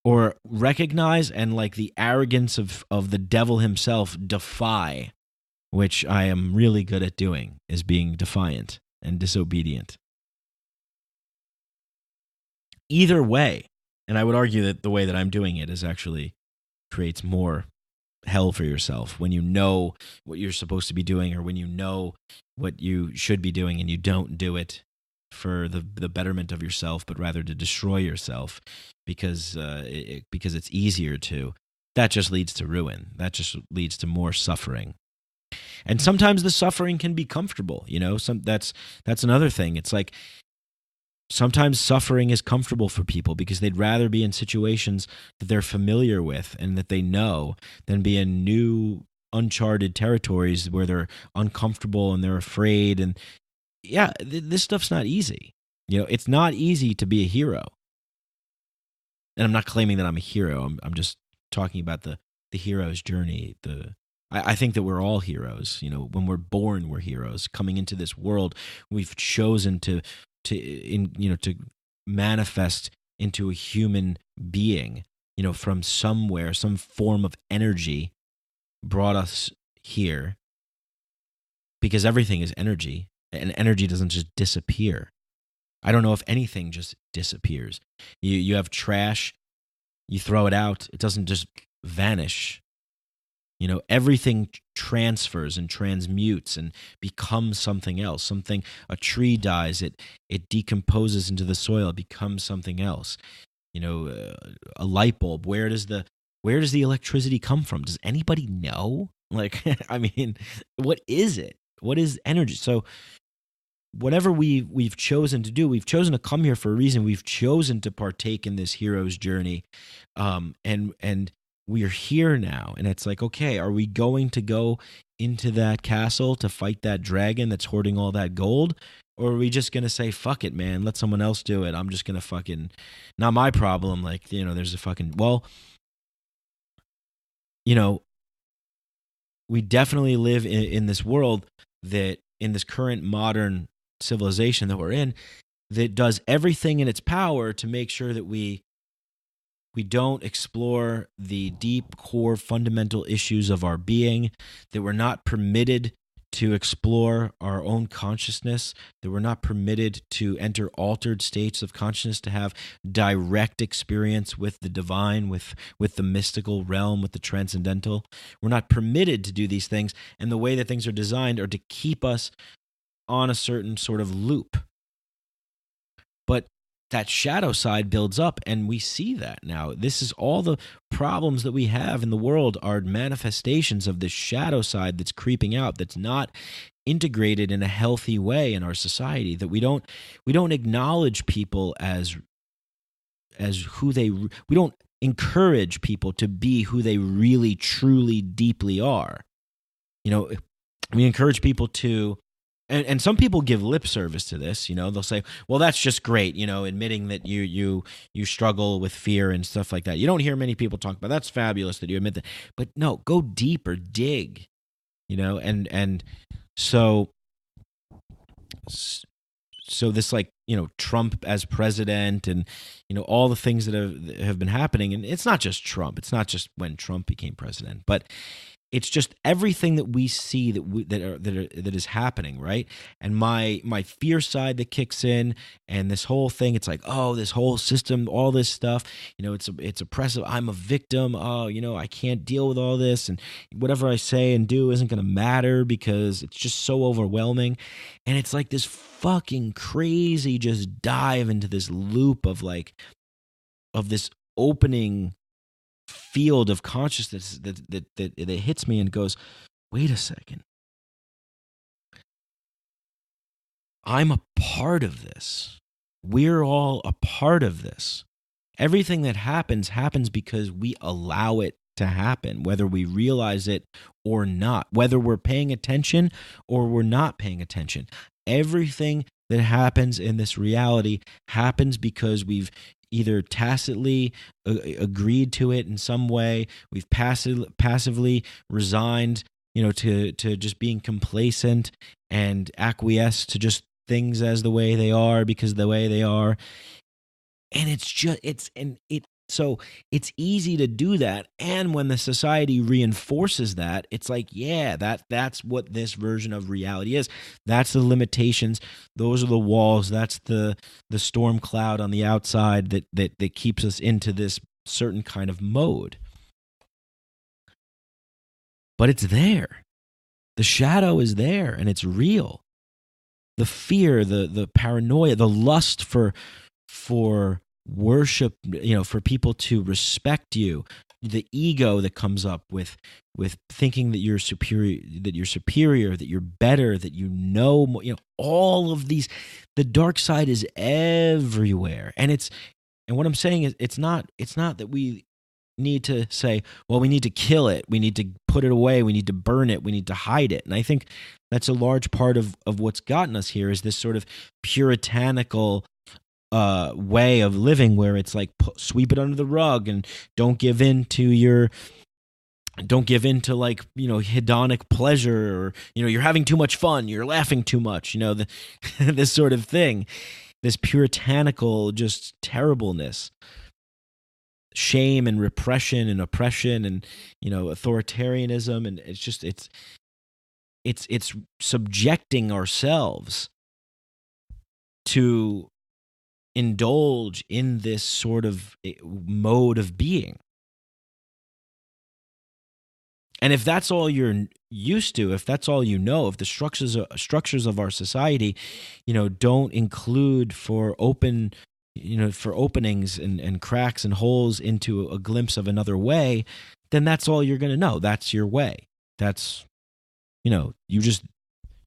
or recognize and like the arrogance of the devil himself defy, which I am really good at doing, is being defiant and disobedient. Either way, and I would argue that the way that I'm doing it is actually creates more hell for yourself when you know what you're supposed to be doing, or when you know what you should be doing and you don't do it for the betterment of yourself, but rather to destroy yourself because it's easier to. That just leads to ruin. That just leads to more suffering. And sometimes the suffering can be comfortable, that's another thing. It's like sometimes suffering is comfortable for people because they'd rather be in situations that they're familiar with and that they know than be in new, uncharted territories where they're uncomfortable and they're afraid. And yeah, this stuff's not easy. It's not easy to be a hero. And I'm not claiming that I'm a hero. I'm just talking about the hero's journey. I think that we're all heroes. When we're born, we're heroes. Coming into this world, we've chosen to manifest into a human being. From somewhere, some form of energy brought us here. Because everything is energy, and energy doesn't just disappear. I don't know if anything just disappears. You have trash, you throw it out, it doesn't just vanish. Everything transfers and transmutes and becomes something else. A tree dies, it decomposes into the soil, it becomes something else. A light bulb, where does the electricity come from? Does anybody know? I mean, what is it? What is energy? So whatever we've chosen to do, we've chosen to come here for a reason. We've chosen to partake in this hero's journey, and we are here now. And it's like, okay, are we going to go into that castle to fight that dragon that's hoarding all that gold? Or are we just going to say, fuck it, man, let someone else do it. I'm just going to fucking, not my problem. There's a fucking, we definitely live in this world that, in this current modern civilization that we're in, that does everything in its power to make sure that we don't explore the deep core fundamental issues of our being, that we're not permitted to explore our own consciousness, that we're not permitted to enter altered states of consciousness, to have direct experience with the divine, with the mystical realm, with the transcendental. We're not permitted to do these things, and the way that things are designed are to keep us on a certain sort of loop. But that shadow side builds up, and we see that now. This is all the problems that we have in the world are manifestations of this shadow side that's creeping out, that's not integrated in a healthy way in our society, that we don't acknowledge people as who we don't encourage people to be who they really, truly, deeply are. We encourage people to, and some people give lip service to this. They'll say, well, that's just great, admitting that you struggle with fear and stuff like that. You don't hear many people talk about, that's fabulous that you admit that. But no, go deeper, dig, and so this, Trump as president, and all the things that have been happening. And it's not just Trump, it's not just when Trump became president, but it's just everything that we see that is happening, right? And my fear side that kicks in, and this whole thing, it's like, oh, this whole system, all this stuff, it's oppressive. I'm a victim. Oh, I can't deal with all this, and whatever I say and do isn't going to matter because it's just so overwhelming. And it's like this fucking crazy just dive into this loop of this opening field of consciousness that hits me and goes, wait a second, I'm a part of this. We're all a part of this. Everything that happens because we allow it to happen, whether we realize it or not, whether we're paying attention or we're not paying attention. Everything that happens in this reality happens because we've either tacitly agreed to it in some way, we've passively resigned, to just being complacent and acquiesce to just things as the way they are because the way they are. And so it's easy to do that. And when the society reinforces that, it's like, yeah, that's what this version of reality is. That's the limitations. Those are the walls. That's the storm cloud on the outside that keeps us into this certain kind of mode. But it's there. The shadow is there, and it's real. The fear, the paranoia, the lust for worship, for people to respect you, the ego that comes up with thinking that you're superior, that you're better, that you know more, all of these. The dark side is everywhere, and what I'm saying is it's not that we need to say, well, we need to kill it, we need to put it away, we need to burn it, we need to hide it. And I think that's a large part of what's gotten us here, is this sort of puritanical way of living, where it's like sweep it under the rug and don't give in to like, hedonic pleasure, or you're having too much fun, you're laughing too much, this sort of thing, this puritanical just terribleness, shame and repression and oppression and authoritarianism, and it's subjecting ourselves to indulge in this sort of mode of being. And if that's all you're used to, if that's all you know, if the structures of our society, don't include for openings and cracks and holes into a glimpse of another way, then that's all you're going to know. That's your way. That's, you're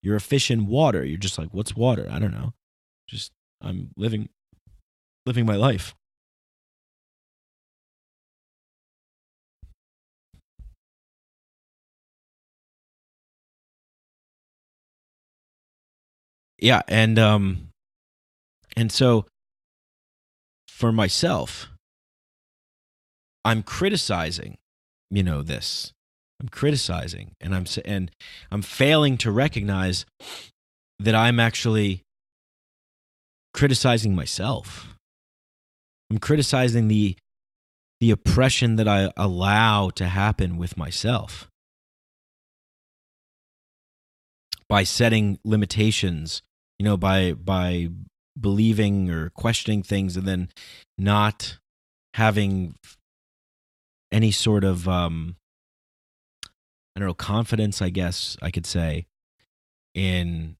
a fish in water. You're just like, what's water? I don't know. Just, I'm living my life. Yeah, and so for myself, I'm criticizing, this. I'm criticizing, and I'm failing to recognize that I'm actually criticizing myself. I'm criticizing the oppression that I allow to happen with myself by setting limitations, by believing or questioning things and then not having any sort of confidence, I guess I could say, in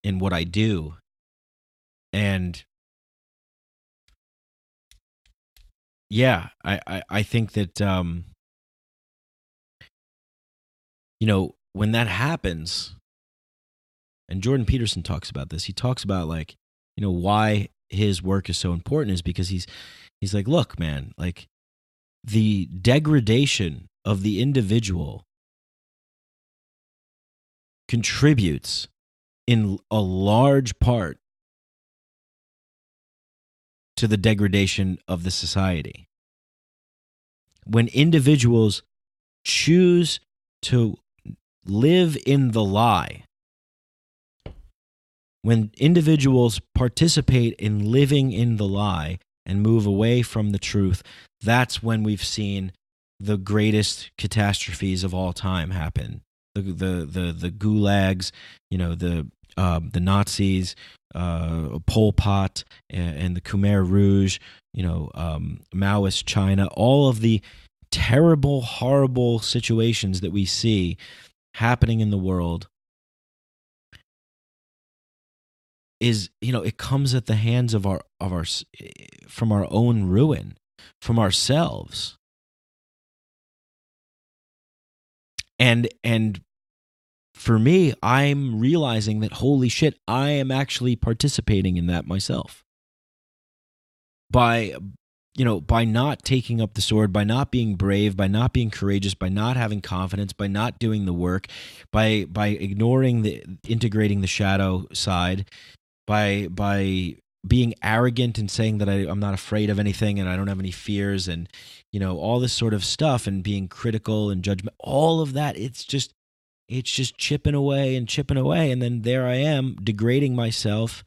what I do. And yeah, I think that when that happens, and Jordan Peterson talks about this, he talks about why his work is so important is because he's like, look, man, like the degradation of the individual contributes in a large part to the degradation of the society. When individuals choose to live in the lie, when individuals participate in living in the lie and move away from the truth, that's when we've seen the greatest catastrophes of all time happen. The gulags, the Nazis, Pol Pot, and the Khmer Rouge, Maoist China, all of the terrible, horrible situations that we see happening in the world is, it comes at the hands of from our own ruin, from ourselves. And for me, I'm realizing that, holy shit, I am actually participating in that myself. By not taking up the sword, by not being brave, by not being courageous, by not having confidence, by not doing the work, by ignoring integrating the shadow side, by being arrogant and saying that I'm not afraid of anything and I don't have any fears, and all this sort of stuff, and being critical and judgment, all of that, it's just chipping away, and then there I am degrading myself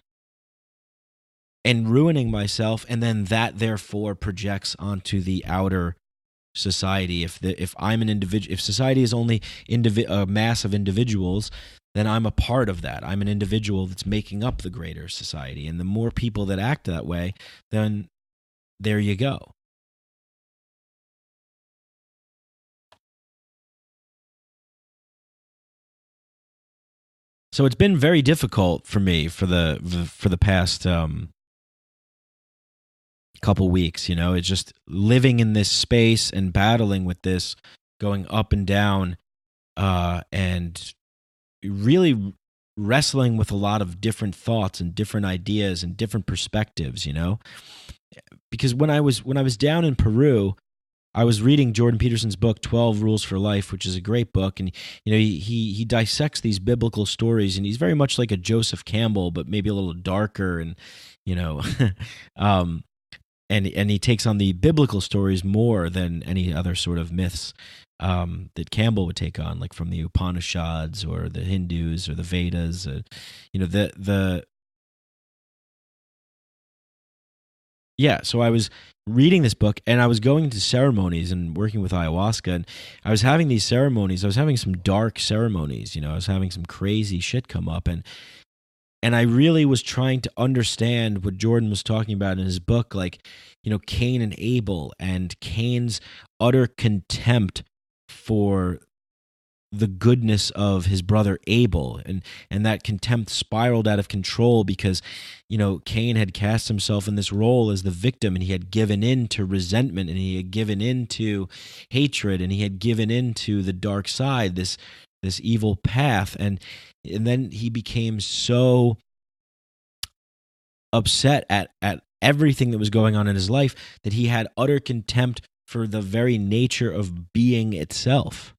and ruining myself, and then that therefore projects onto the outer society. If I'm an individual, if society is only a mass of individuals, then I'm a part of that. I'm an individual that's making up the greater society, and the more people that act that way, then there you go. So it's been very difficult for me for the past couple weeks. It's just living in this space and battling with this, going up and down, and really wrestling with a lot of different thoughts and different ideas and different perspectives. Because when I was down in Peru, I was reading Jordan Peterson's book 12 Rules for Life, which is a great book, and he dissects these biblical stories, and he's very much like a Joseph Campbell, but maybe a little darker, and and he takes on the biblical stories more than any other sort of myths that Campbell would take on, like from the Upanishads or the Hindus or the Vedas. So I was reading this book, and I was going to ceremonies and working with ayahuasca, and I was having these ceremonies. I was having some dark ceremonies. I was having some crazy shit come up, and I really was trying to understand what Jordan was talking about in his book, like, Cain and Abel, and Cain's utter contempt for the goodness of his brother Abel, and that contempt spiraled out of control because Cain had cast himself in this role as the victim, and he had given in to resentment, and he had given in to hatred, and he had given in to the dark side, this evil path, and then he became so upset at everything that was going on in his life that he had utter contempt for the very nature of being itself,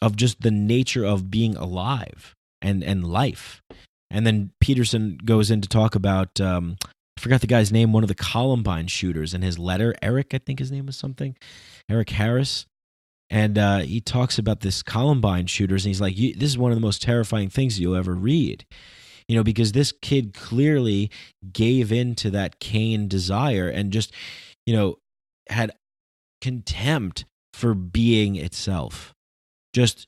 of just the nature of being alive and life. And then Peterson goes in to talk about, I forgot the guy's name, one of the Columbine shooters, in his letter, Eric, I think his name was something, Eric Harris. And he talks about this Columbine shooters, and he's like, this is one of the most terrifying things you'll ever read. Because this kid clearly gave in to that Cain desire and just, had contempt for being itself. Just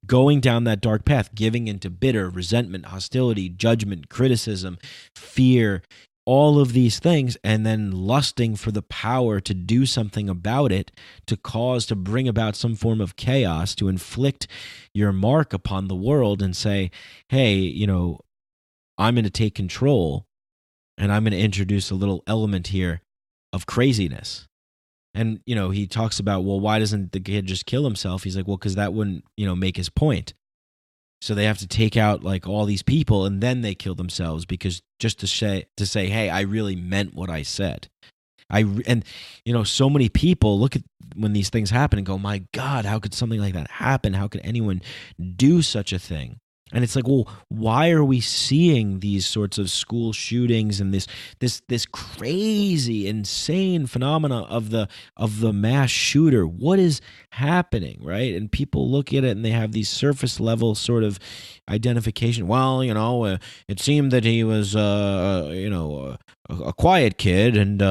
going down that dark path, giving into bitter resentment, hostility, judgment, criticism, fear, all of these things, and then lusting for the power to do something about it, to bring about some form of chaos, to inflict your mark upon the world and say, hey, I'm going to take control, and I'm going to introduce a little element here of craziness. And, he talks about, well, why doesn't the kid just kill himself? He's like, well, because that wouldn't, make his point. So they have to take out like all these people, and then they kill themselves, because just to say, hey, I really meant what I said. So many people look at when these things happen and go, my God, how could something like that happen? How could anyone do such a thing? And it's like, well, why are we seeing these sorts of school shootings and this crazy, insane phenomena of the mass shooter? What is happening, right? And people look at it and they have these surface level sort of identification. Well, it seemed that he was, a quiet kid, and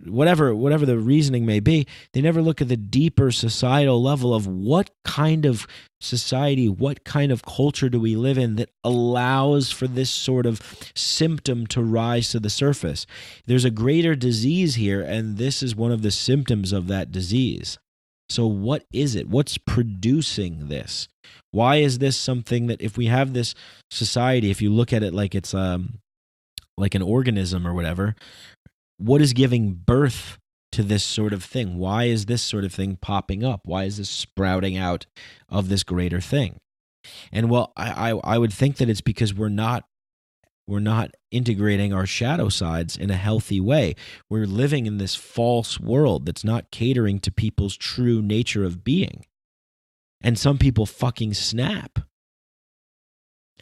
whatever the reasoning may be. They never look at the deeper societal level of what kind of society, what kind of culture do we live in that allows for this sort of symptom to rise to the surface. There's a greater disease here, and this is one of the symptoms of that disease. So what is it? What's producing this? Why is this something that, if we have this society, if you look at it like it's like an organism or whatever, what is giving birth to this sort of thing? Why is this sort of thing popping up? Why is this sprouting out of this greater thing? And well, I would think that it's because we're not integrating our shadow sides in a healthy way. We're living in this false world that's not catering to people's true nature of being. And some people fucking snap.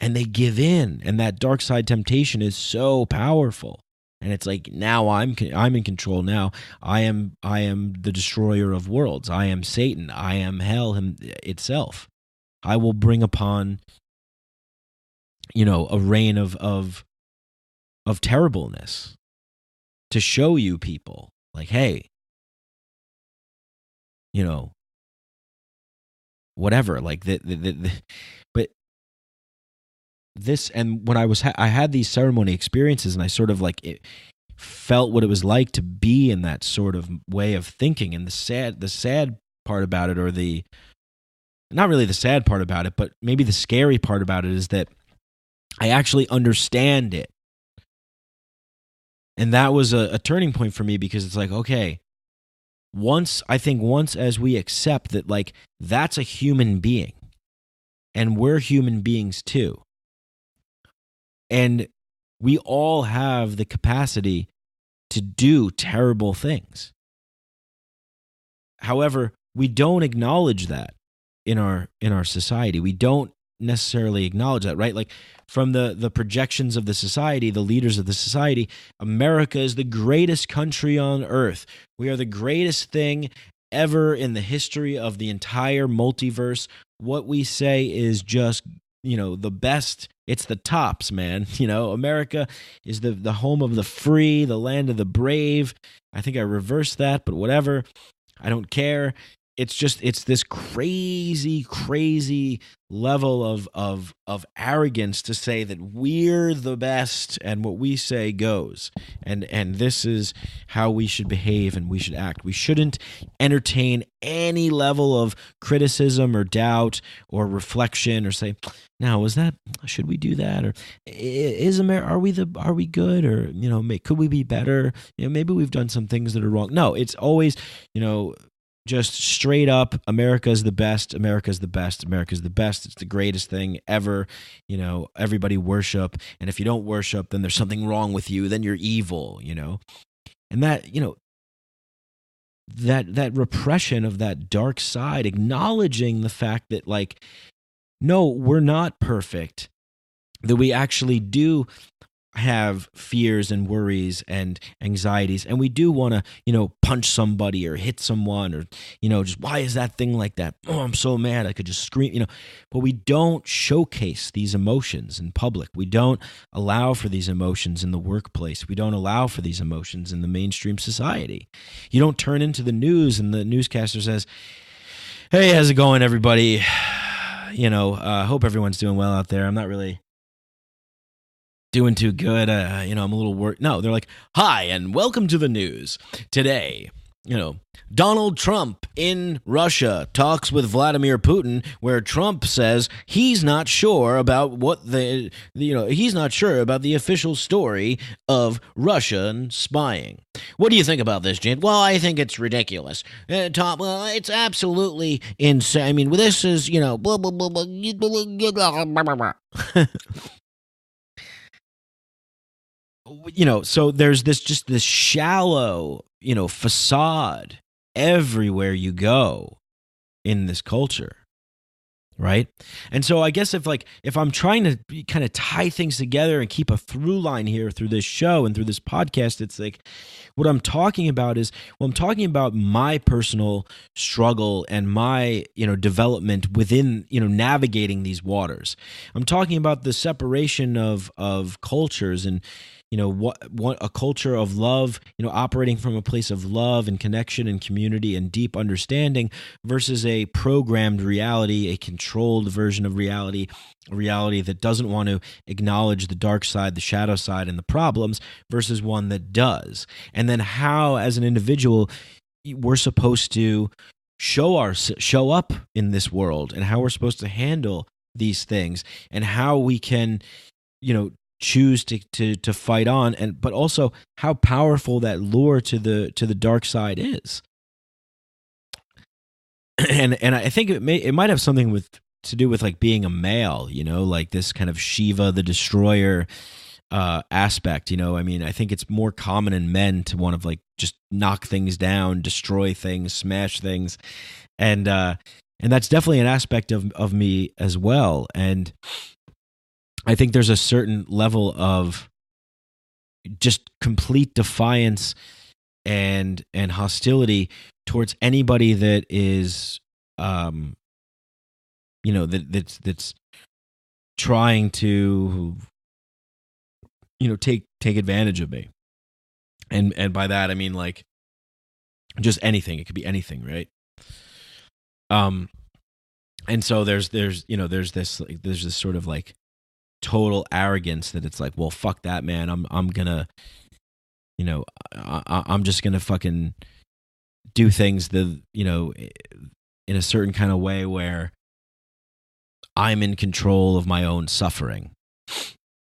And they give in, and that dark side temptation is so powerful. And it's like, now I'm in control. Now I am the destroyer of worlds. I am Satan. I am hell itself. I will bring upon, a reign of terribleness to show you people, like, hey, whatever, like but this, and when I had these ceremony experiences, and I sort of felt what it was like to be in that sort of way of thinking. And the sad part about it, or not really the sad part about it, but maybe the scary part about it, is that I actually understand it. And that was a turning point for me, because it's like, okay, once as we accept that, like, that's a human being and we're human beings too, and we all have the capacity to do terrible things. However, we don't acknowledge that in our society. We don't necessarily acknowledge that, right? Like, from the projections of the society, the leaders of the society, America is the greatest country on earth. We are the greatest thing ever in the history of the entire multiverse. What we say is just, the best. It's the tops, man. America is the home of the free, the land of the brave. I think I reversed that, but whatever. I don't care. It's this crazy level of arrogance to say that we're the best and what we say goes. And this is how we should behave and we should act. We shouldn't entertain any level of criticism or doubt or reflection, or say, now, should we do that? Or is America, are we good? Or, could we be better? Maybe we've done some things that are wrong. No, it's always, just straight up, America's the best, America's the best, America's the best. It's the greatest thing ever. Everybody worship. And if you don't worship, then there's something wrong with you. Then you're evil, And that, that repression of that dark side, acknowledging the fact that, like, no, we're not perfect, that we actually do have fears and worries and anxieties, and we do want to punch somebody or hit someone, or just, why is that thing like that? Oh, I'm so mad, I could just scream. But we don't showcase these emotions in public. We don't allow for these emotions in the workplace. We don't allow for these emotions in the mainstream society. You don't turn into the news and the newscaster says, hey, how's it going, everybody? Hope everyone's doing well out there. I'm not really doing too good. I'm a little worried. No, they're like, hi, and welcome to the news. Today, Donald Trump in Russia talks with Vladimir Putin, where Trump says he's not sure about he's not sure about the official story of Russian spying. What do you think about this, Jen? Well, I think it's ridiculous. Tom, well, it's absolutely insane. I mean, this is, blah, blah, blah, blah, blah, blah, blah. So there's this shallow, facade everywhere you go in this culture, right? And so I guess if I'm trying to kind of tie things together and keep a through line here through this show and through this podcast, it's like, what I'm talking about is, I'm talking about my personal struggle and my, development within, navigating these waters. I'm talking about the separation of cultures, and what a culture of love, operating from a place of love and connection and community and deep understanding, versus a programmed reality, a controlled version of reality, a reality that doesn't want to acknowledge the dark side, the shadow side, and the problems, versus one that does. And then how, as an individual, we're supposed to show up in this world, and how we're supposed to handle these things, and how we can, choose to fight on, but also how powerful that lure to the dark side is. And I think it might have something to do with like being a male, like this kind of Shiva the destroyer aspect. I mean, I think it's more common in men to want to like just knock things down, destroy things, smash things, and that's definitely an aspect of me as well. And I think there's a certain level of just complete defiance and hostility towards anybody that is, that's trying to, take advantage of me. And by that, I mean like just anything. It could be anything, right? And so there's this sort of like total arrogance that it's like, well, fuck that, man. I'm gonna, I'm just gonna fucking do things in a certain kind of way where I'm in control of my own suffering.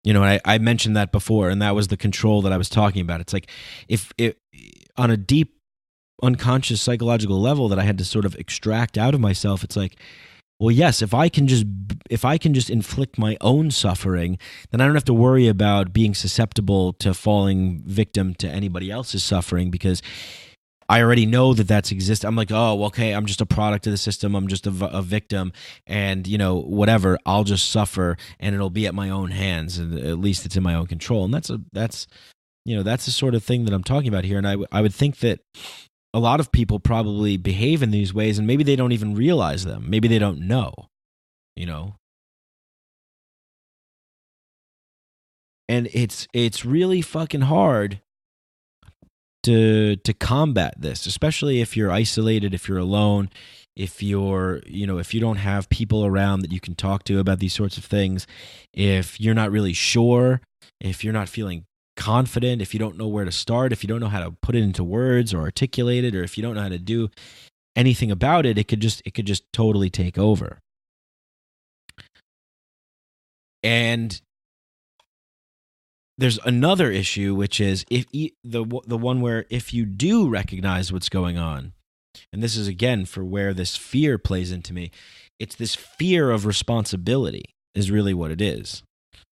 I mentioned that before, and that was the control that I was talking about. It's like if it on a deep unconscious psychological level that I had to sort of extract out of myself, it's like, well, yes, if I can just inflict my own suffering, then I don't have to worry about being susceptible to falling victim to anybody else's suffering, because I already know that that's exist. I'm like, oh, okay, I'm just a product of the system. I'm just a victim, and whatever. I'll just suffer, and it'll be at my own hands, and at least it's in my own control. And that's the sort of thing that I'm talking about here. And I would think that a lot of people probably behave in these ways, and maybe they don't even realize them. Maybe they don't know, And it's really fucking hard to combat this, especially if you're isolated, if you're alone, if if you don't have people around that you can talk to about these sorts of things, if you're not really sure, if you're not feeling confident, if you don't know where to start, if you don't know how to put it into words or articulate it, or if you don't know how to do anything about it, it could just totally take over. And there's another issue, which is if the one where if you do recognize what's going on, and this is again for where this fear plays into me, it's this fear of responsibility is really what it is.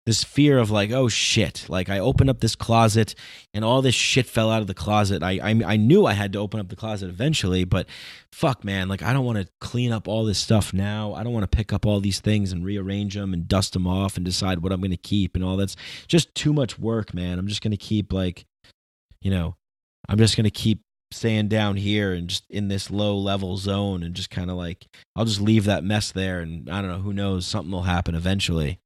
This fear of like, oh shit, like I opened up this closet and all this shit fell out of the closet. I knew I had to open up the closet eventually, but fuck man, like I don't want to clean up all this stuff now. I don't want to pick up all these things and rearrange them and dust them off and decide what I'm going to keep and all. That's just too much work, man. I'm just going to keep I'm just going to keep staying down here and just in this low level zone and just kind of like, I'll just leave that mess there, and I don't know, who knows, something will happen eventually.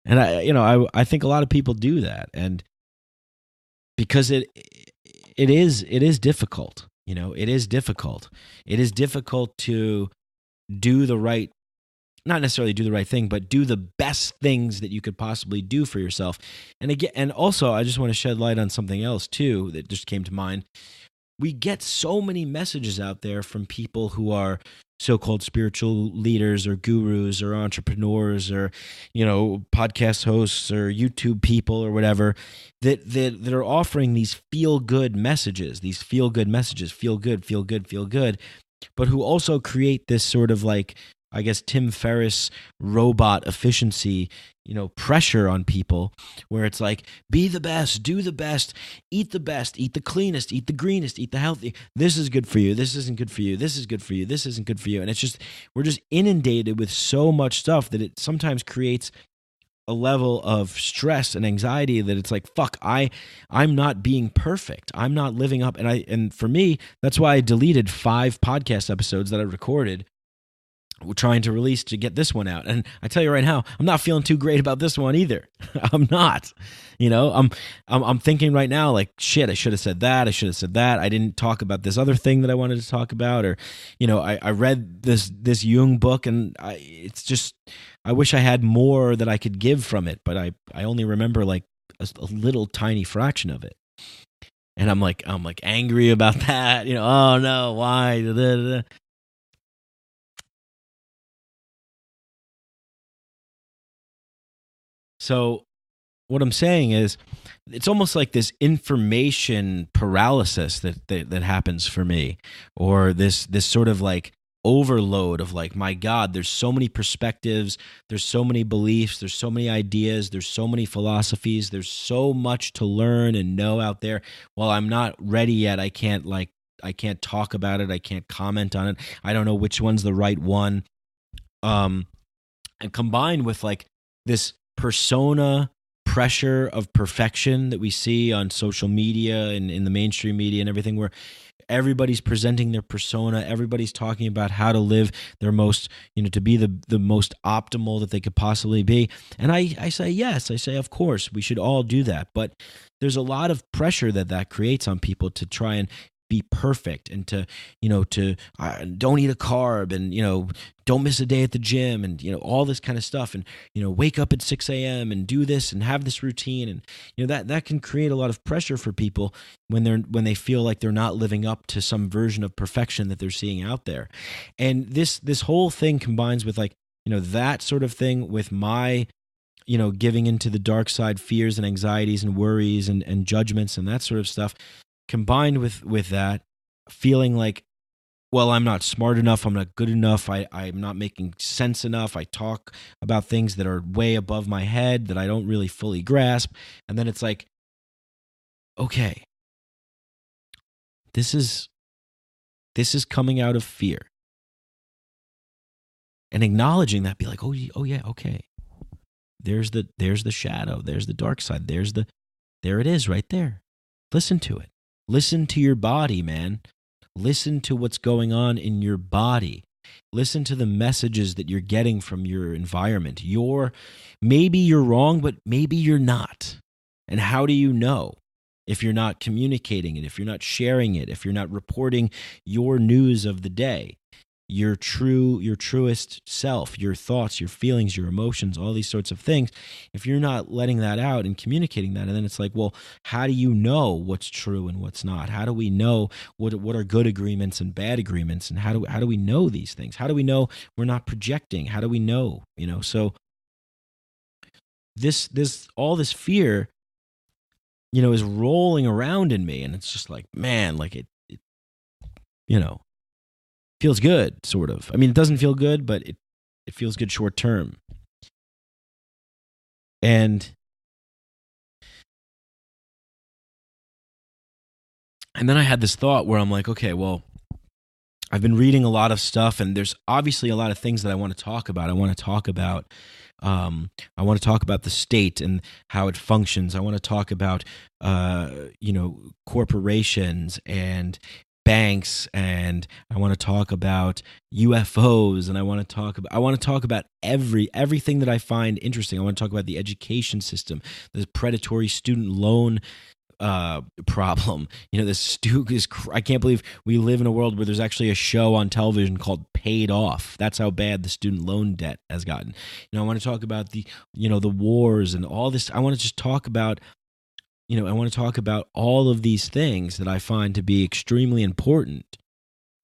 And I think a lot of people do that, and because it is difficult, it is difficult. It is difficult to do the right, not necessarily do the right thing, but do the best things that you could possibly do for yourself. And again, and also I just want to shed light on something else too that just came to mind. We get so many messages out there from people who are so-called spiritual leaders or gurus or entrepreneurs or, podcast hosts or YouTube people or whatever that are offering these feel-good messages, feel good, but who also create this sort of like, I guess, Tim Ferriss robot efficiency, pressure on people where it's like, be the best, do the best, eat the cleanest, eat the greenest, eat the healthy. This is good for you. This isn't good for you. This is good for you. This isn't good for you. And it's just, we're just inundated with so much stuff that it sometimes creates a level of stress and anxiety that it's like, fuck, I'm not being perfect. I'm not living up. And for me, that's why I deleted 5 podcast episodes that I recorded trying to release to get this one out. And I tell you right now, I'm not feeling too great about this one either. I'm not, I'm thinking right now, like, shit, I should have said that. I didn't talk about this other thing that I wanted to talk about. Or, I read this Jung book, and I wish I had more that I could give from it, but I only remember like a little tiny fraction of it. And I'm like angry about that, oh no, why? Da, da, da. So what I'm saying is, it's almost like this information paralysis that happens for me, or this sort of like overload of like, my God, there's so many perspectives, there's so many beliefs, there's so many ideas, there's so many philosophies, there's so much to learn and know out there. While I'm not ready yet, I can't talk about it, I can't comment on it, I don't know which one's the right one. And combined with like this persona pressure of perfection that we see on social media and in the mainstream media and everything, where everybody's presenting their persona, everybody's talking about how to live their most, to be the most optimal that they could possibly be. And I say, yes, of course, we should all do that. But there's a lot of pressure that creates on people to try and be perfect, and to don't eat a carb, and don't miss a day at the gym, and all this kind of stuff, and wake up at 6 a.m. and do this and have this routine, and that can create a lot of pressure for people when they feel like they're not living up to some version of perfection that they're seeing out there. And this whole thing combines with like that sort of thing with my giving into the dark side, fears and anxieties and worries and judgments and that sort of stuff, combined with that, feeling like, well, I'm not smart enough, I'm not good enough, I'm not making sense enough, I talk about things that are way above my head that I don't really fully grasp. And then it's like, okay, this is coming out of fear. And acknowledging that, be like, oh yeah, okay. There's the shadow, there's the dark side, there it is right there. Listen to it. Listen to your body, man. Listen to what's going on in your body. Listen to the messages that you're getting from your environment. Maybe you're wrong, but maybe you're not. And how do you know if you're not communicating it, if you're not sharing it, if you're not reporting your news of the day, your truest self, your thoughts, your feelings, your emotions, all these sorts of things, if you're not letting that out and communicating that? And then it's like, well, how do you know what's true and what's not? How do we know what are good agreements and bad agreements? And how do we know these things? How do we know we're not projecting? How do we know? So all this fear, is rolling around in me, and it's just like, man, like it feels good, sort of. I mean, it doesn't feel good, but it feels good short term. And then I had this thought where I'm like, okay, well, I've been reading a lot of stuff, and there's obviously a lot of things that I want to talk about. I want to talk about the state and how it functions. I want to talk about corporations and banks, and I want to talk about UFOs, and I want to talk about everything that I find interesting. I want to talk about the education system, the predatory student loan problem. I can't believe we live in a world where there's actually a show on television called Paid Off. That's how bad the student loan debt has gotten. I want to talk about the wars and all this. I want to just talk about all of these things that I find to be extremely important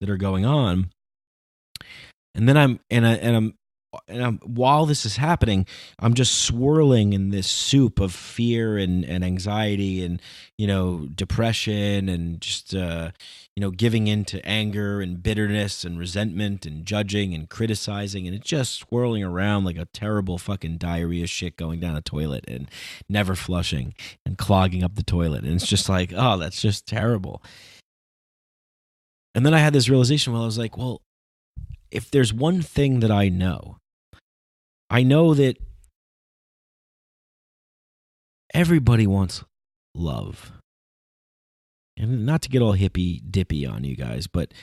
that are going on. And then while this is happening, I'm just swirling in this soup of fear and anxiety and, depression and just, giving into anger and bitterness and resentment and judging and criticizing. And it's just swirling around like a terrible fucking diarrhea shit going down a toilet and never flushing and clogging up the toilet. And it's just like, oh, that's just terrible. And then I had this realization where I was like, well, if there's one thing that I know that everybody wants love. And not to get all hippy-dippy on you guys, but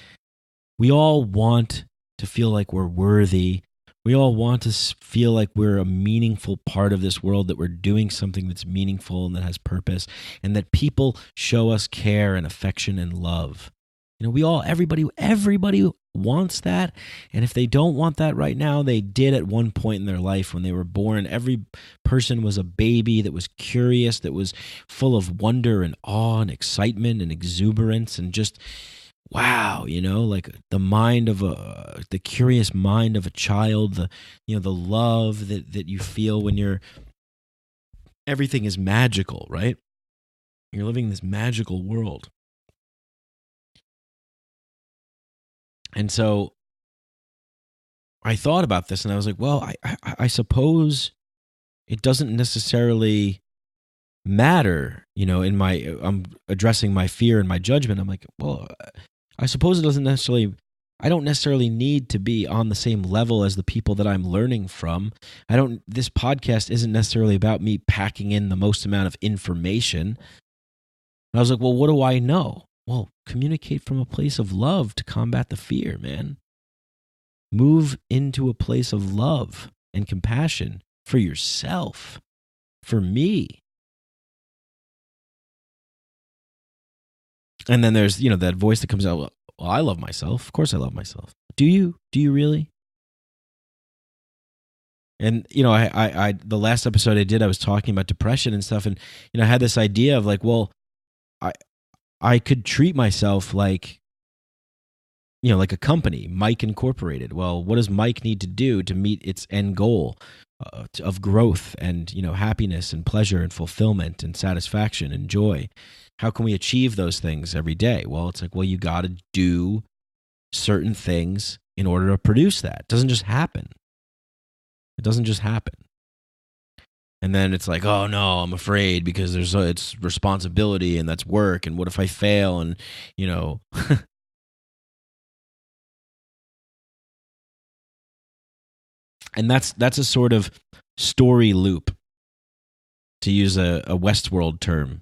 we all want to feel like we're worthy. We all want to feel like we're a meaningful part of this world, that we're doing something that's meaningful and that has purpose, and that people show us care and affection and love. Everybody wants that. And if they don't want that right now, they did at one point in their life when they were born. Every person was a baby that was curious, that was full of wonder and awe and excitement and exuberance and just, wow, like the curious mind of a child, the love that you feel when everything is magical, right? You're living in this magical world. And so I thought about this, and I was like, well, I suppose it doesn't necessarily matter, I'm addressing my fear and my judgment. I'm like, well, I suppose I don't necessarily need to be on the same level as the people that I'm learning from. This podcast isn't necessarily about me packing in the most amount of information. And I was like, well, what do I know? Well, communicate from a place of love to combat the fear, man. Move into a place of love and compassion for yourself, for me. And then there's, that voice that comes out, well, I love myself. Of course I love myself. Do you? Do you really? And, I the last episode I did, I was talking about depression and stuff. And, I had this idea of like, well, I could treat myself like, like a company, Mike Incorporated. Well, what does Mike need to do to meet its end goal of growth and, happiness and pleasure and fulfillment and satisfaction and joy? How can we achieve those things every day? Well, it's like, well, you got to do certain things in order to produce that. It doesn't just happen. It doesn't just happen. And then it's like, oh no, I'm afraid because it's responsibility and that's work. And what if I fail? And, and that's a sort of story loop, to use a Westworld term.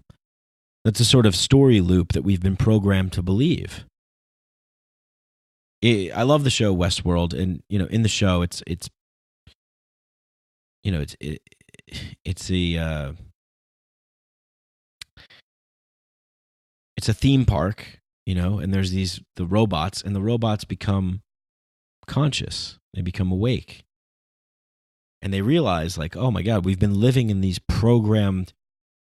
That's a sort of story loop that we've been programmed to believe. I love the show Westworld, and in the show, it's a theme park, and there's the robots, and the robots become conscious. They become awake. And they realize, like, oh my God, we've been living in these programmed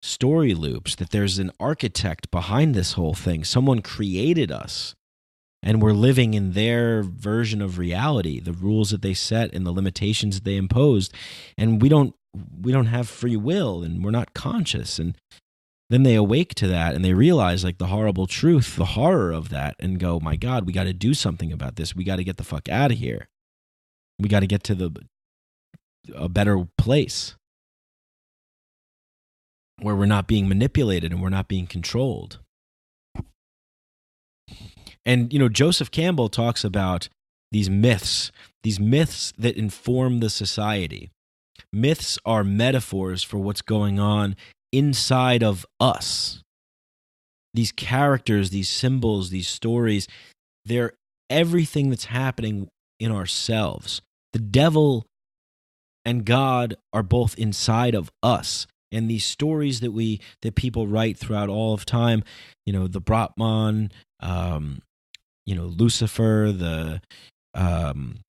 story loops, that there's an architect behind this whole thing. Someone created us, and we're living in their version of reality, the rules that they set and the limitations that they imposed. And we don't have free will, and we're not conscious. And then they awake to that, and they realize, like, the horrible truth, the horror of that, and go, my God, we got to do something about this. We got to get the fuck out of here. We got to get to a better place where we're not being manipulated and we're not being controlled. And, Joseph Campbell talks about these myths that inform the society. Myths are metaphors for what's going on inside of us. These characters, these symbols, these stories, they're everything that's happening in ourselves. The devil and God are both inside of us. And these stories that people write throughout all of time, the Brahman, Lucifer, I'm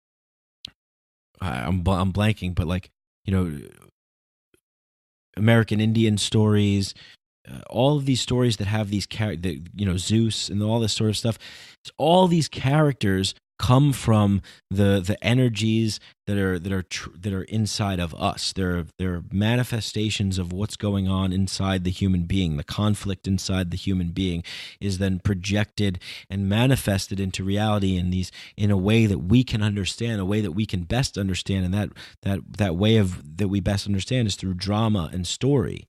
blanking, but American Indian stories, all of these stories that have these Zeus and all this sort of stuff. All these characters come from the energies that are inside of us. They're manifestations of what's going on inside the human being. The conflict inside the human being is then projected and manifested into reality in a way that we can understand, a way that we can best understand, and that way that we best understand is through drama and story.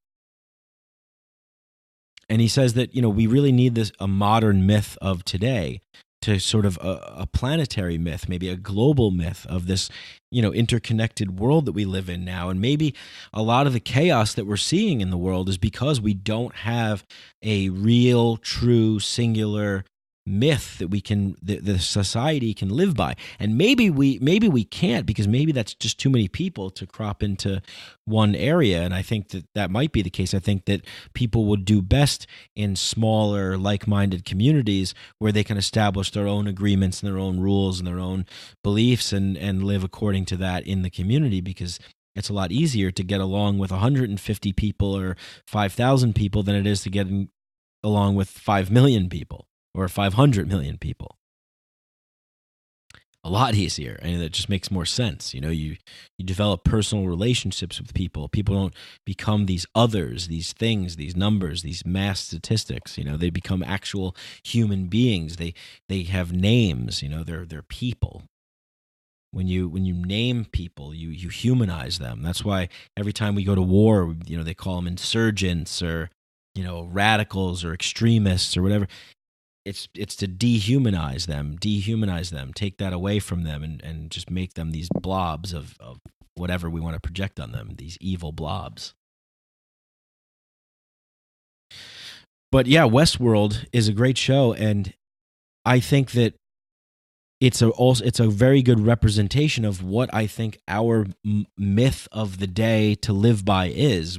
And he says that we really need a modern myth of today, to sort of a planetary myth, maybe a global myth of this, interconnected world that we live in now. And maybe a lot of the chaos that we're seeing in the world is because we don't have a real, true, singular myth that the society can live by. And maybe we can't, because maybe that's just too many people to crop into one area. And I think that might be the case. I think that people would do best in smaller, like-minded communities where they can establish their own agreements and their own rules and their own beliefs and live according to that in the community, because it's a lot easier to get along with 150 people or 5,000 people than it is to get along with 5 million people. Or 500 million people. A lot easier, and it just makes more sense. You develop personal relationships with people. People don't become these others, these things, these numbers, these mass statistics. They become actual human beings. They have names. They're people. When you name people, you humanize them. That's why every time we go to war, they call them insurgents or radicals or extremists or whatever. It's to dehumanize them, take that away from them, and just make them these blobs of whatever we want to project on them, these evil blobs. But yeah, Westworld is a great show, and I think that it's a very good representation of what I think our myth of the day to live by is,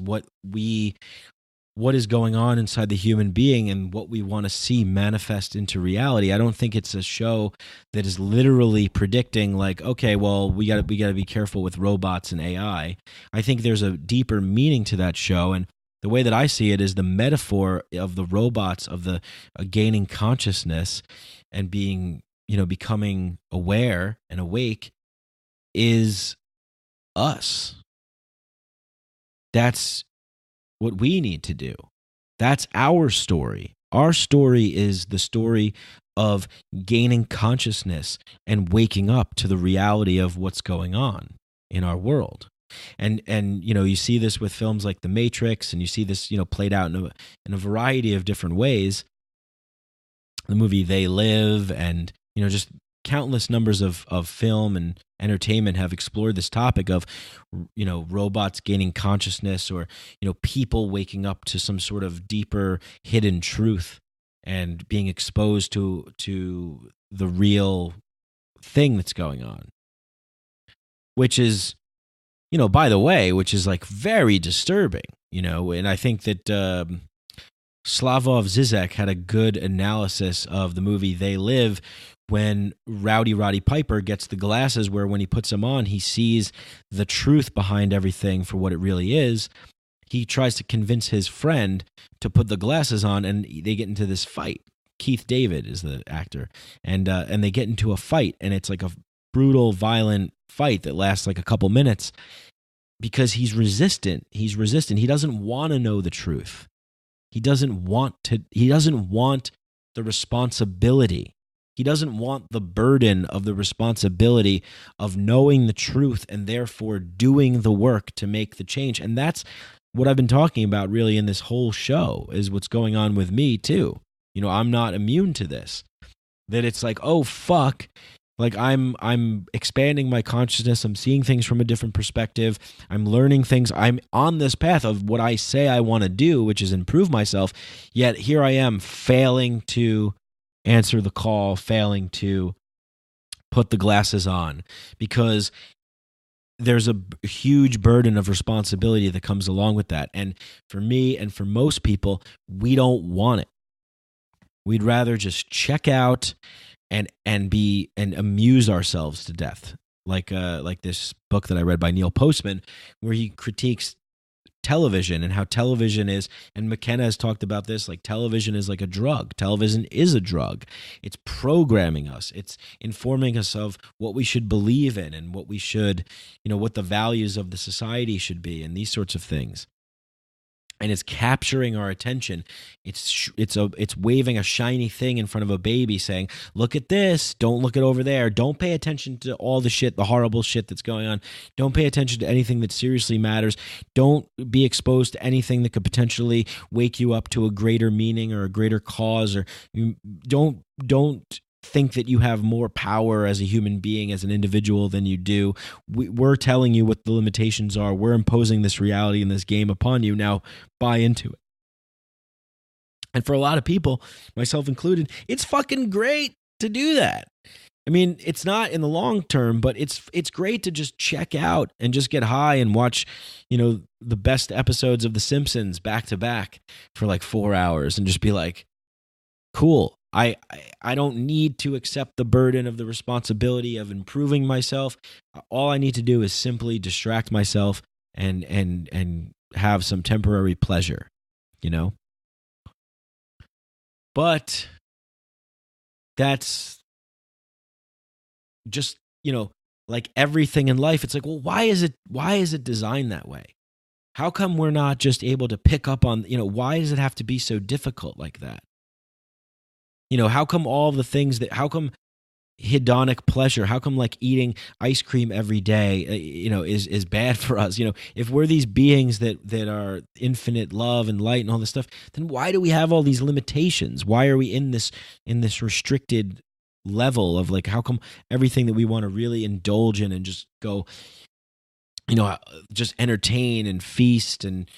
what is going on inside the human being and what we want to see manifest into reality. I don't think it's a show that is literally predicting, like, okay, well, we got to be careful with robots and AI. I think there's a deeper meaning to that show, and the way that I see it is the metaphor of the robots, of the gaining consciousness and being, becoming aware and awake is us. That's what we need to do. That's our story. Our story is the story of gaining consciousness and waking up to the reality of what's going on in our world. And you see this with films like The Matrix, and you see this played out in a variety of different ways. The movie They Live, and just countless numbers of film and entertainment have explored this topic of robots gaining consciousness, or people waking up to some sort of deeper hidden truth and being exposed to the real thing that's going on, which is by the way, which is like very disturbing, and I think that Slavoj Zizek had a good analysis of the movie They Live, when Rowdy Roddy Piper gets the glasses, where when he puts them on, he sees the truth behind everything for what it really is. He tries to convince his friend to put the glasses on, and they get into this fight. Keith David is the actor, and they get into a fight, and it's like a brutal, violent fight that lasts like a couple minutes, because he's resistant. He doesn't want to know the truth. He doesn't want the responsibility. He doesn't want the burden of the responsibility of knowing the truth and therefore doing the work to make the change. And that's what I've been talking about really in this whole show, is what's going on with me too. I'm not immune to this. That it's like, oh fuck, like I'm expanding my consciousness. I'm seeing things from a different perspective. I'm learning things. I'm on this path of what I say I want to do, which is improve myself. Yet here I am failing to answer the call, failing to put the glasses on, because there's a huge burden of responsibility that comes along with that. And for me and for most people, we don't want it. We'd rather just check out and amuse ourselves to death. Like this book that I read by Neil Postman, where he critiques television and how television is, and McKenna has talked about this, like television is like a drug. Television is a drug. It's programming us. It's informing us of what we should believe in and what we should, what the values of the society should be, and these sorts of things. And it's capturing our attention. It's waving a shiny thing in front of a baby saying, look at this, don't look it over there. Don't pay attention to all the shit, the horrible shit that's going on. Don't pay attention to anything that seriously matters. Don't be exposed to anything that could potentially wake you up to a greater meaning or a greater cause. Or don't think that you have more power as a human being, as an individual, than you do. We're telling you what the limitations are. We're imposing this reality and this game upon you. Now buy into it. And for a lot of people, myself included, it's fucking great to do that. I mean, it's not in the long term, but it's great to just check out and just get high and watch, the best episodes of The Simpsons back to back for like 4 hours and just be like, cool. I don't need to accept the burden of the responsibility of improving myself. All I need to do is simply distract myself and have some temporary pleasure, But that's just, like everything in life. It's like, well, why is it designed that way? How come we're not just able to pick up on, why does it have to be so difficult like that? How come all the things how come hedonic pleasure, how come like eating ice cream every day, is bad for us? If we're these beings that are infinite love and light and all this stuff, then why do we have all these limitations? Why are we in this restricted level of like, how come everything that we want to really indulge in and just go, just entertain and feast and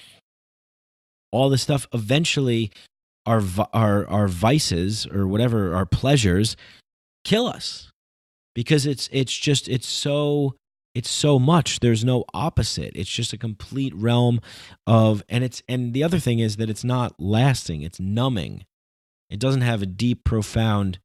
all this stuff, eventually our vices or whatever, our pleasures, kill us, because it's so much. There's no opposite. It's just a complete realm of, and the other thing is that it's not lasting. It's numbing. It doesn't have a deep, profound,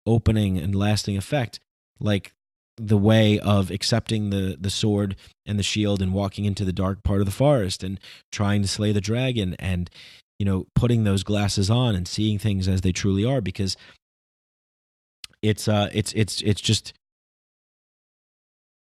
opening and lasting effect like the way of accepting the sword and the shield and walking into the dark part of the forest and trying to slay the dragon and putting those glasses on and seeing things as they truly are. Because it's just,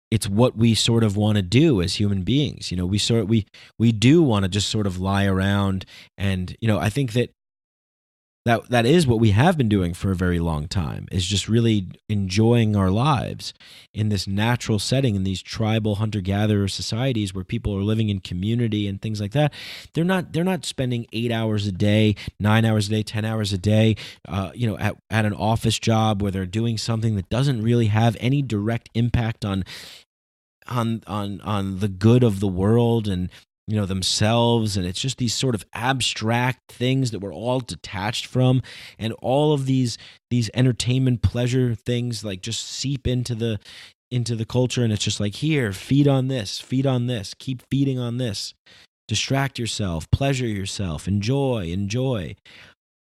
it's what we sort of want to do as human beings. We do want to just sort of lie around, and I think that is what we have been doing for a very long time, is just really enjoying our lives in this natural setting, in these tribal hunter-gatherer societies where people are living in community and things like that. They're not spending 8 hours a day, 9 hours a day, 10 hours a day, at an office job where they're doing something that doesn't really have any direct impact on the good of the world and themselves. And it's just these sort of abstract things that we're all detached from, and all of these entertainment pleasure things like just seep into the culture, and it's just like, here, feed on this, keep feeding on this, distract yourself, pleasure yourself, enjoy.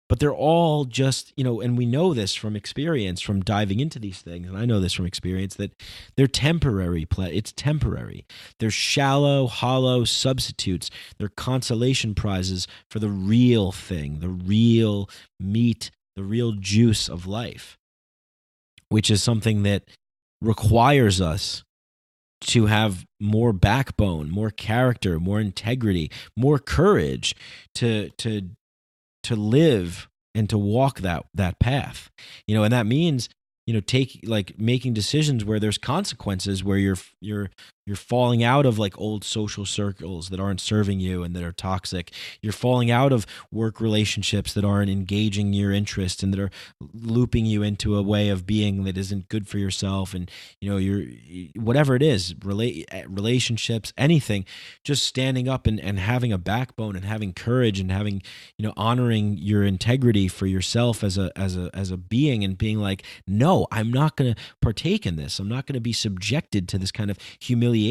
But they're all just, and we know this from experience, from diving into these things, and I know this from experience, that they're temporary. It's temporary. They're shallow, hollow substitutes. They're consolation prizes for the real thing, the real meat, the real juice of life, which is something that requires us to have more backbone, more character, more integrity, more courage to live and to walk that path, and that means, making decisions where there's consequences, where you're falling out of like old social circles that aren't serving you and that are toxic. You're falling out of work relationships that aren't engaging your interest and that are looping you into a way of being that isn't good for yourself. And, you're, whatever it is, relationships, anything, just standing up and having a backbone and having courage and having, honoring your integrity for yourself as a being, and being like, no, I'm not going to partake in this. I'm not going to be subjected to this kind of humiliation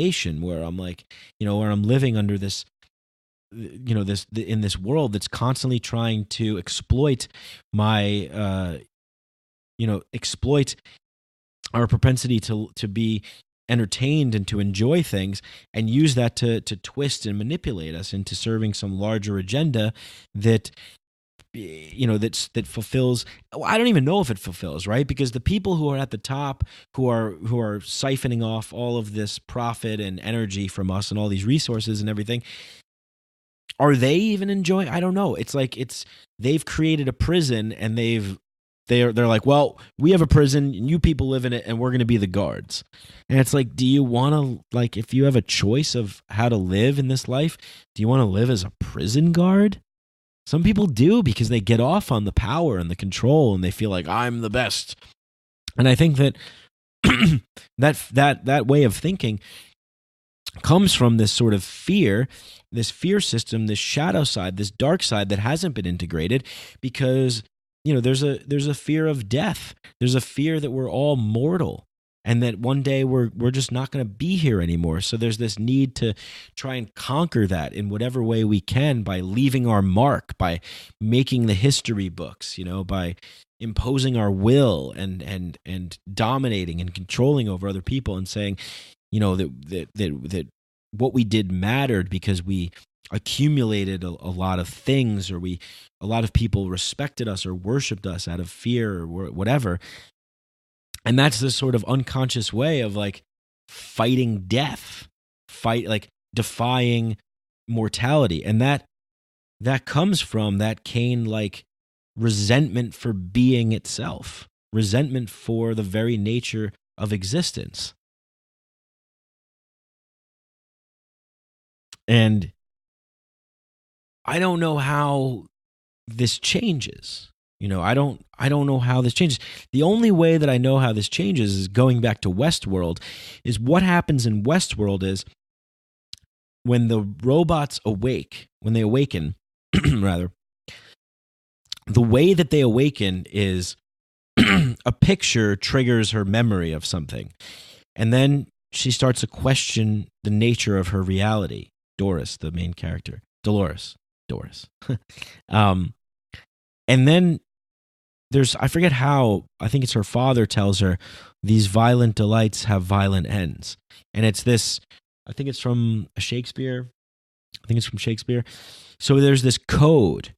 where I'm like, where I'm living under this, in this world that's constantly trying to exploit my, exploit our propensity to be entertained and to enjoy things, and use that to twist and manipulate us into serving some larger agenda that that fulfills. I don't even know if it fulfills, right? Because the people who are at the top, who are siphoning off all of this profit and energy from us and all these resources and everything, are they even enjoying? I don't know. It's like they've created a prison, and they're like, well, we have a prison and you people live in it, and we're going to be the guards. And it's like, do you want to, like, if you have a choice of how to live in this life, do you want to live as a prison guard? Some people do, because they get off on the power and the control, and they feel like, I'm the best. And I think that that way of thinking comes from this sort of fear, this fear system, this shadow side, this dark side that hasn't been integrated, because there's a fear of death. There's a fear that we're all mortal, and that one day we're just not going to be here anymore. So there's this need to try and conquer that in whatever way we can, by leaving our mark, by making the history books, by imposing our will and dominating and controlling over other people, and saying, that what we did mattered because we accumulated a lot of things, or a lot of people respected us or worshiped us out of fear or whatever. And that's this sort of unconscious way of like fighting death, like defying mortality. And that comes from that Cain-like resentment for being itself, resentment for the very nature of existence. And I don't know how this changes. I don't know how this changes. The only way that I know how this changes is going back to Westworld. Is what happens in Westworld is when the robots when they awaken, rather, the way that they awaken is a picture triggers her memory of something. And then she starts to question the nature of her reality. Doris, the main character. Doris. And then I forget how, I think it's her father tells her, these violent delights have violent ends. And it's this, I think it's from Shakespeare. So there's this code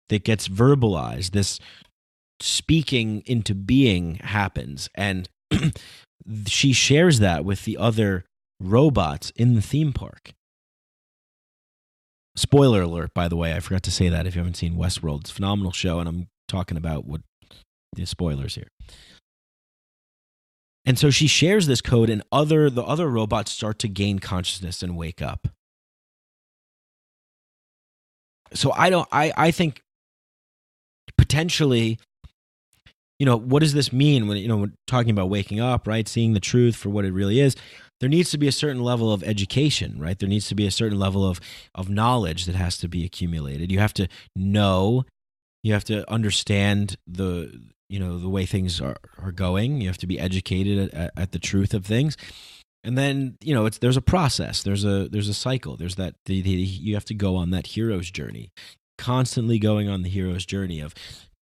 that gets verbalized, speaking into being happens. And she shares that with the other robots in the theme park. Spoiler alert, by the way, I forgot to say that if you haven't seen Westworld. It's a phenomenal show, and I'm talking about what the spoilers here. And so she shares this code, and the other robots start to gain consciousness and wake up. So I think potentially, what does this mean when, when talking about waking up, right? Seeing the truth for what it really is. There needs to be a certain level of education, right? There needs to be a certain level of knowledge that has to be accumulated. You have to know, you have to understand the way things are going. You have to be educated at the truth of things. And then, there's a process, there's a cycle, there's that, you have to go on that hero's journey, constantly going on the hero's journey of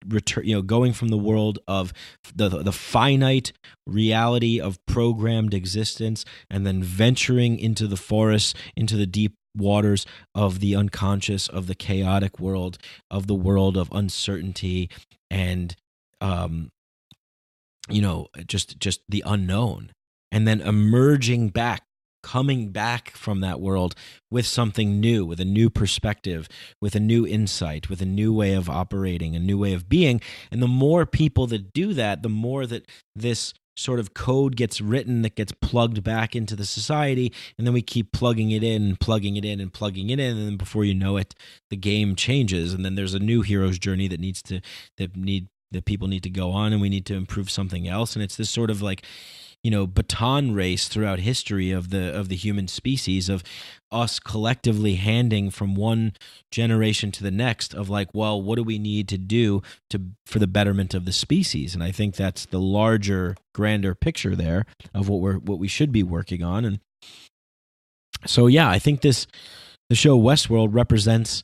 return, going from the world of the finite reality of programmed existence, and then venturing into the forests, into the deep waters of the unconscious, of the chaotic world, of the world of uncertainty, and just the unknown. And then emerging back, coming back from that world with something new, with a new perspective, with a new insight, with a new way of operating, a new way of being. And the more people that do that, the more that this sort of code gets written that gets plugged back into the society, and then we keep plugging it in and plugging it in and plugging it in, and then before you know it, the game changes, and then there's a new hero's journey that people need to go on, and we need to improve something else. And it's this sort of like, baton race throughout history of the human species, of us collectively handing from one generation to the next of like, well, what do we need to do for the betterment of the species? And I think that's the larger, grander picture there of what we should be working on. And so, yeah, I think the show Westworld represents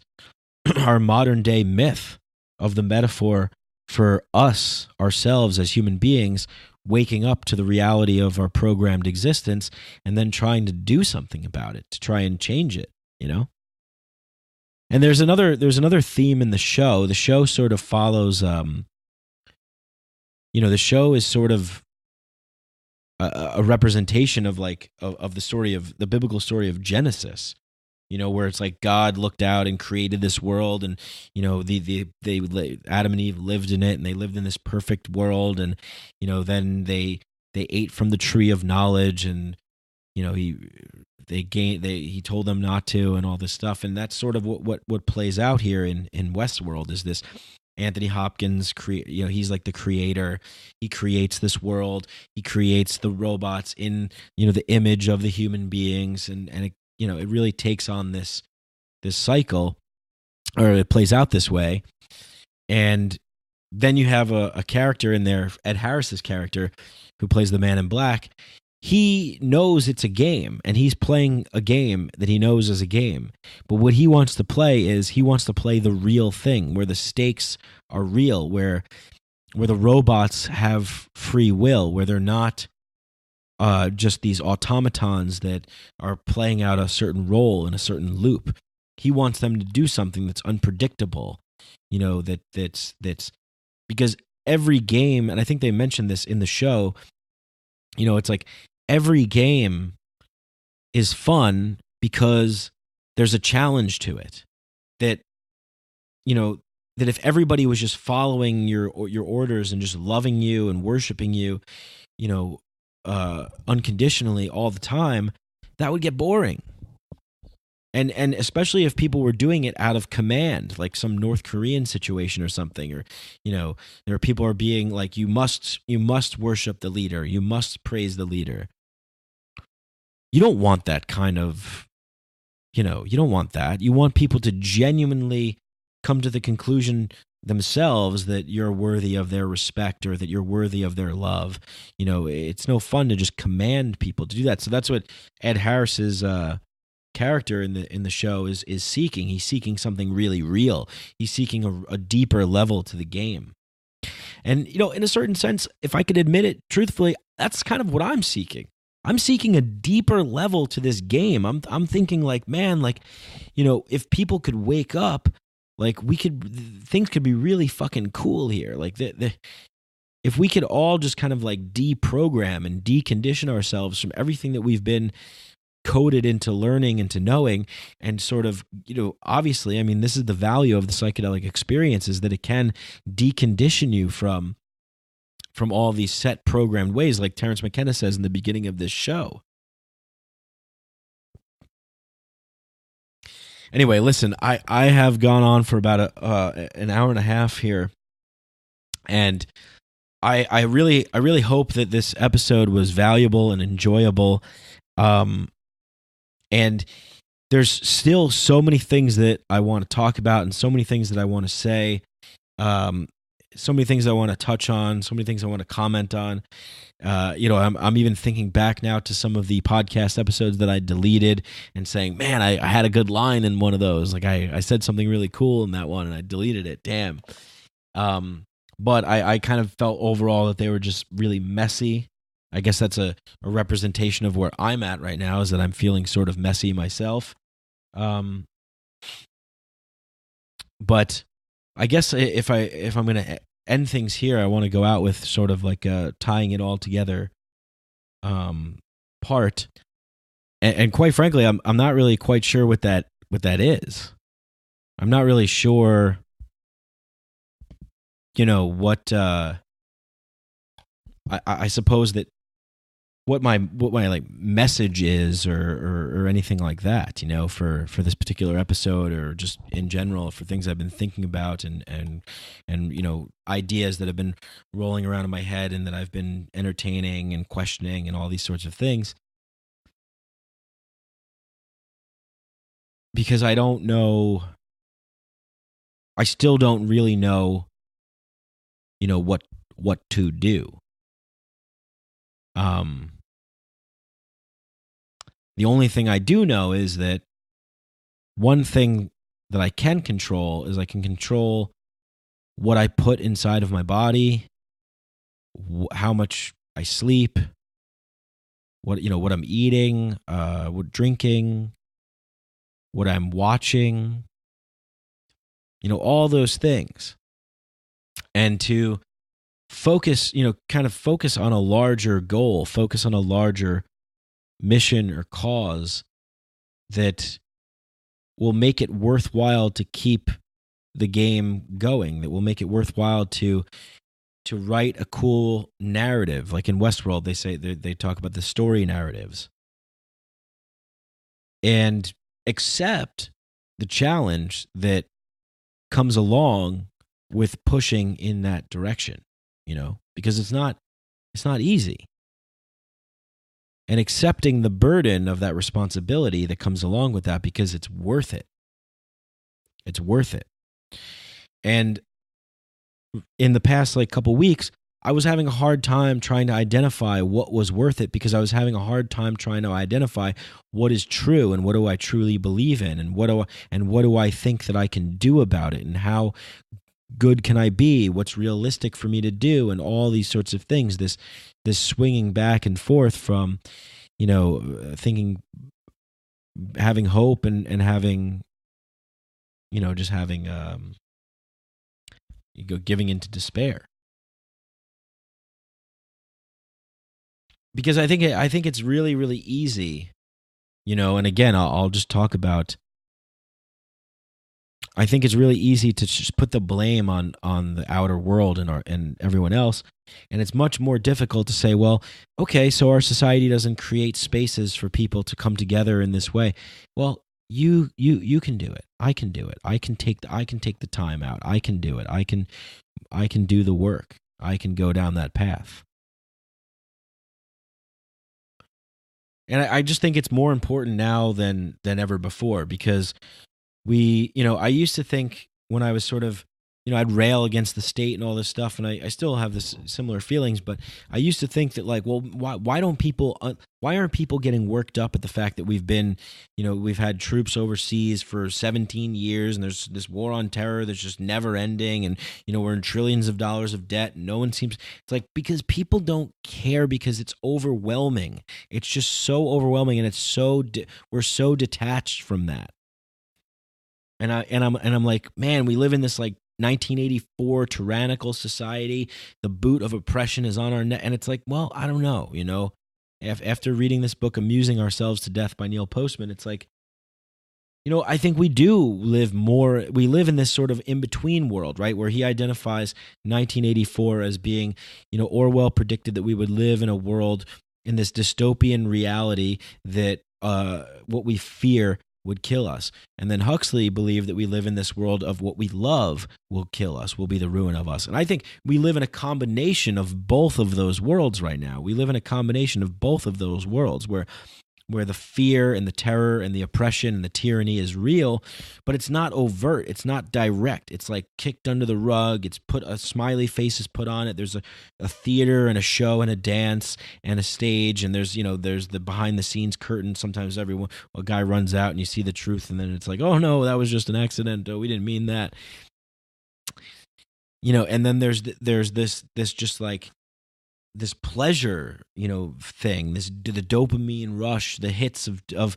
our modern day myth of the metaphor for us, ourselves as human beings, waking up to the reality of our programmed existence and then trying to do something about it, to try and change it, And there's another theme in the show. The show sort of follows, the show is sort of a representation of of the story of the biblical story of Genesis. Where it's like God looked out and created this world, and Adam and Eve lived in it, and they lived in this perfect world, and then they ate from the tree of knowledge, and he told them not to, and all this stuff. And that's sort of what plays out here in Westworld, is this Anthony Hopkins he's like the creator. He creates this world. He creates the robots in the image of the human beings, and it really takes on this cycle, or it plays out this way. And then you have a character in there, Ed Harris's character, who plays the Man in Black. He knows it's a game, and he's playing a game that he knows is a game. But what he wants to play is he wants to play the real thing, where the stakes are real, where the robots have free will, where they're not just these automatons that are playing out a certain role in a certain loop. He wants them to do something that's unpredictable, that's because every game, and I think they mentioned this in the show, it's like every game is fun because there's a challenge to it. That if everybody was just following your orders and just loving you and worshiping you, unconditionally all the time, that would get boring. And especially if people were doing it out of command, like some North Korean situation or something, or there are people are being like, you must worship the leader, you must praise the leader. You don't want that kind of, you don't want that. You want people to genuinely come to the conclusion themselves that you're worthy of their respect, or that you're worthy of their love. It's no fun to just command people to do that. So that's what Ed Harris's character in the show is seeking. He's seeking something really real. He's seeking a deeper level to the game. And in a certain sense, if I could admit it truthfully, that's kind of what I'm seeking. I'm seeking a deeper level to this game. I'm thinking like, man, if people could wake up, like things could be really fucking cool here. Like if we could all just kind of like deprogram and decondition ourselves from everything that we've been coded into learning and to knowing, and sort of, obviously, I mean, this is the value of the psychedelic experience, is that it can decondition you from all these set programmed ways, like Terence McKenna says in the beginning of this show. Anyway, listen, I have gone on for about an hour and a half here, and I really hope that this episode was valuable and enjoyable. And there's still so many things that I want to talk about, and so many things that I want to say, so many things I want to touch on, so many things I want to comment on. I'm even thinking back now to some of the podcast episodes that I deleted and saying, man, I had a good line in one of those. Like I said something really cool in that one and I deleted it. Damn. But I kind of felt overall that they were just really messy. I guess that's a representation of where I'm at right now, is that I'm feeling sort of messy myself. But I guess if I'm going to end things here, I want to go out with sort of like a tying it all together part. And quite frankly, I'm not really quite sure what that is. I'm not really sure, what I suppose that what my like message is, or anything like that, for this particular episode, or just in general for things I've been thinking about, and ideas that have been rolling around in my head and that I've been entertaining and questioning and all these sorts of things. Because I still don't really know, what to do. The only thing I do know is that one thing that I can control is I can control what I put inside of my body, how much I sleep, what I'm eating, what drinking, what I'm watching, all those things. And to focus, kind of focus on a larger goal, focus on a larger mission or cause that will make it worthwhile to keep the game going, that will make it worthwhile to write a cool narrative. Like in Westworld, they talk about the story narratives, and accept the challenge that comes along with pushing in that direction, because it's not easy. And accepting the burden of that responsibility that comes along with that, because it's worth it. It's worth it. And in the past couple weeks, I was having a hard time trying to identify what was worth it, because I was having a hard time trying to identify what is true and what do I truly believe in, and what do I think that I can do about it, and how good can I be, what's realistic for me to do, and all these sorts of things. This swinging back and forth from, thinking, having hope, and having, just having, giving into despair. Because I think it's really, really easy, and again, I'll just talk about, I think it's really easy to just put the blame on the outer world and everyone else. And it's much more difficult to say, well, okay, so our society doesn't create spaces for people to come together in this way. Well, you can do it. I can do it. I can take the time out. I can do it. I can do the work. I can go down that path. And I just think it's more important now than ever before, because I used to think, when I was sort of, I'd rail against the state and all this stuff, and I still have this similar feelings, but I used to think that, like, well, why aren't people getting worked up at the fact that we've been, we've had troops overseas for 17 years, and there's this war on terror that's just never ending, and, we're in trillions of dollars of debt, and no one seems, it's like, because people don't care, because it's overwhelming. It's just so overwhelming, and it's we're so detached from that. I'm like, man, we live in this like 1984 tyrannical society. The boot of oppression is on our neck, and it's like, well, I don't know, you know. After reading this book, Amusing Ourselves to Death by Neil Postman, it's like, you know, I think we live in this sort of in-between world, right? Where he identifies 1984 as being, you know, Orwell predicted that we would live in a world in this dystopian reality that what we fear would kill us. And then Huxley believed that we live in this world of what we love will kill us, will be the ruin of us. And I think we live in a combination of both of those worlds right now. We live in a combination of both of those worlds where the fear and the terror and the oppression and the tyranny is real, but it's not overt. It's not direct. It's like kicked under the rug. It's put, a smiley face is put on it. There's a theater and a show and a dance and a stage, and there's the behind the scenes curtain. Sometimes a guy runs out and you see the truth, and then it's like, oh no, that was just an accident. Oh, we didn't mean that. You know, and then there's this just like this pleasure, you know, thing, the dopamine rush, the hits of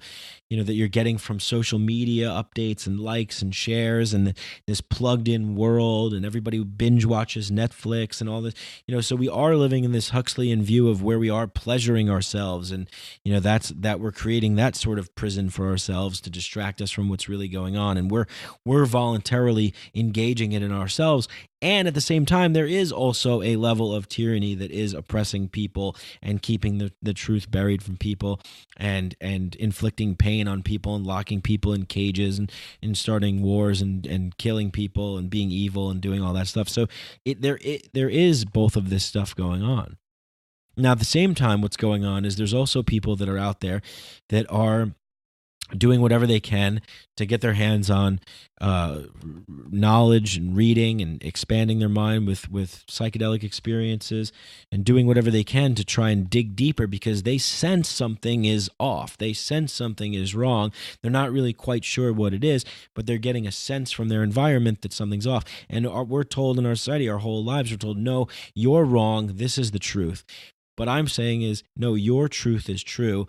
you know, that you're getting from social media updates and likes and shares, and this plugged in world, and everybody binge watches Netflix and all this, you know. So we are living in this Huxleyan view of where we are pleasuring ourselves, and you know, that we're creating that sort of prison for ourselves to distract us from what's really going on, and we're voluntarily engaging it in ourselves. And at the same time, there is also a level of tyranny that is oppressing people and keeping the truth buried from people, and inflicting pain on people and locking people in cages and starting wars and killing people and being evil and doing all that stuff. So there is both of this stuff going on. Now, at the same time, what's going on is there's also people that are out there that are doing whatever they can to get their hands on knowledge and reading and expanding their mind with psychedelic experiences, and doing whatever they can to try and dig deeper because they sense something is off. They sense something is wrong. They're not really quite sure what it is, but they're getting a sense from their environment that something's off. And we're told in our society, our whole lives, we're told, no, you're wrong. This is the truth. What I'm saying is, no, your truth is true.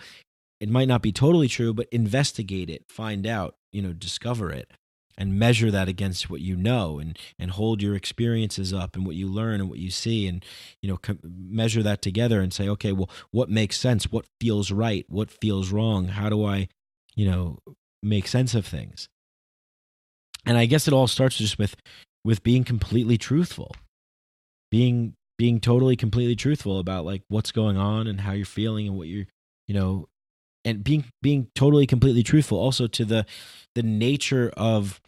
It might not be totally true, but investigate it, find out, you know, discover it, and measure that against what you know, and hold your experiences up and what you learn and what you see, and, you know, measure that together and say, okay, well, what makes sense? What feels right? What feels wrong? How do I, you know, make sense of things? And I guess it all starts just with being completely truthful, being totally completely truthful about like what's going on and how you're feeling and what you're, you know, and being totally completely truthful also to the nature of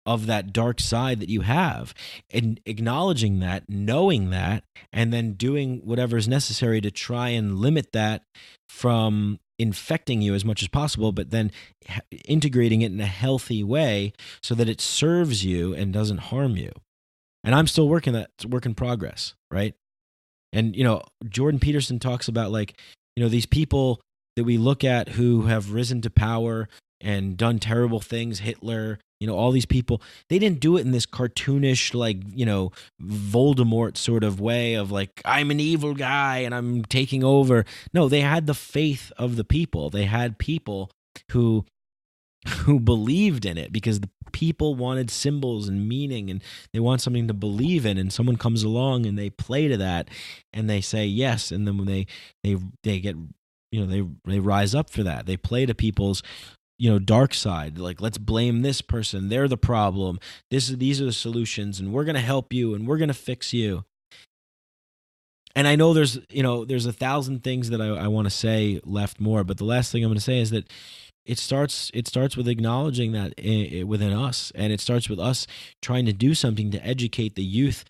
that dark side that you have, and acknowledging that, knowing that, and then doing whatever is necessary to try and limit that from infecting you as much as possible, but then integrating it in a healthy way so that it serves you and doesn't harm you. And I'm still working that. It's a work in progress, right? And, you know, Jordan Peterson talks about, like, you know, these people that we look at who have risen to power and done terrible things, Hitler, you know, all these people, they didn't do it in this cartoonish, like, you know, Voldemort sort of way of like, I'm an evil guy and I'm taking over. No, they had the faith of the people. They had people who believed in it because the people wanted symbols and meaning, and they want something to believe in, and someone comes along and they play to that and they say yes, and then when they get, you know, they rise up for that. They play to people's, you know, dark side. Like, let's blame this person. They're the problem. These are the solutions, and we're going to help you, and we're going to fix you. And I know there's 1,000 things that I want to say left more, but the last thing I'm going to say is that it starts with acknowledging that within us, and it starts with us trying to do something to educate the youth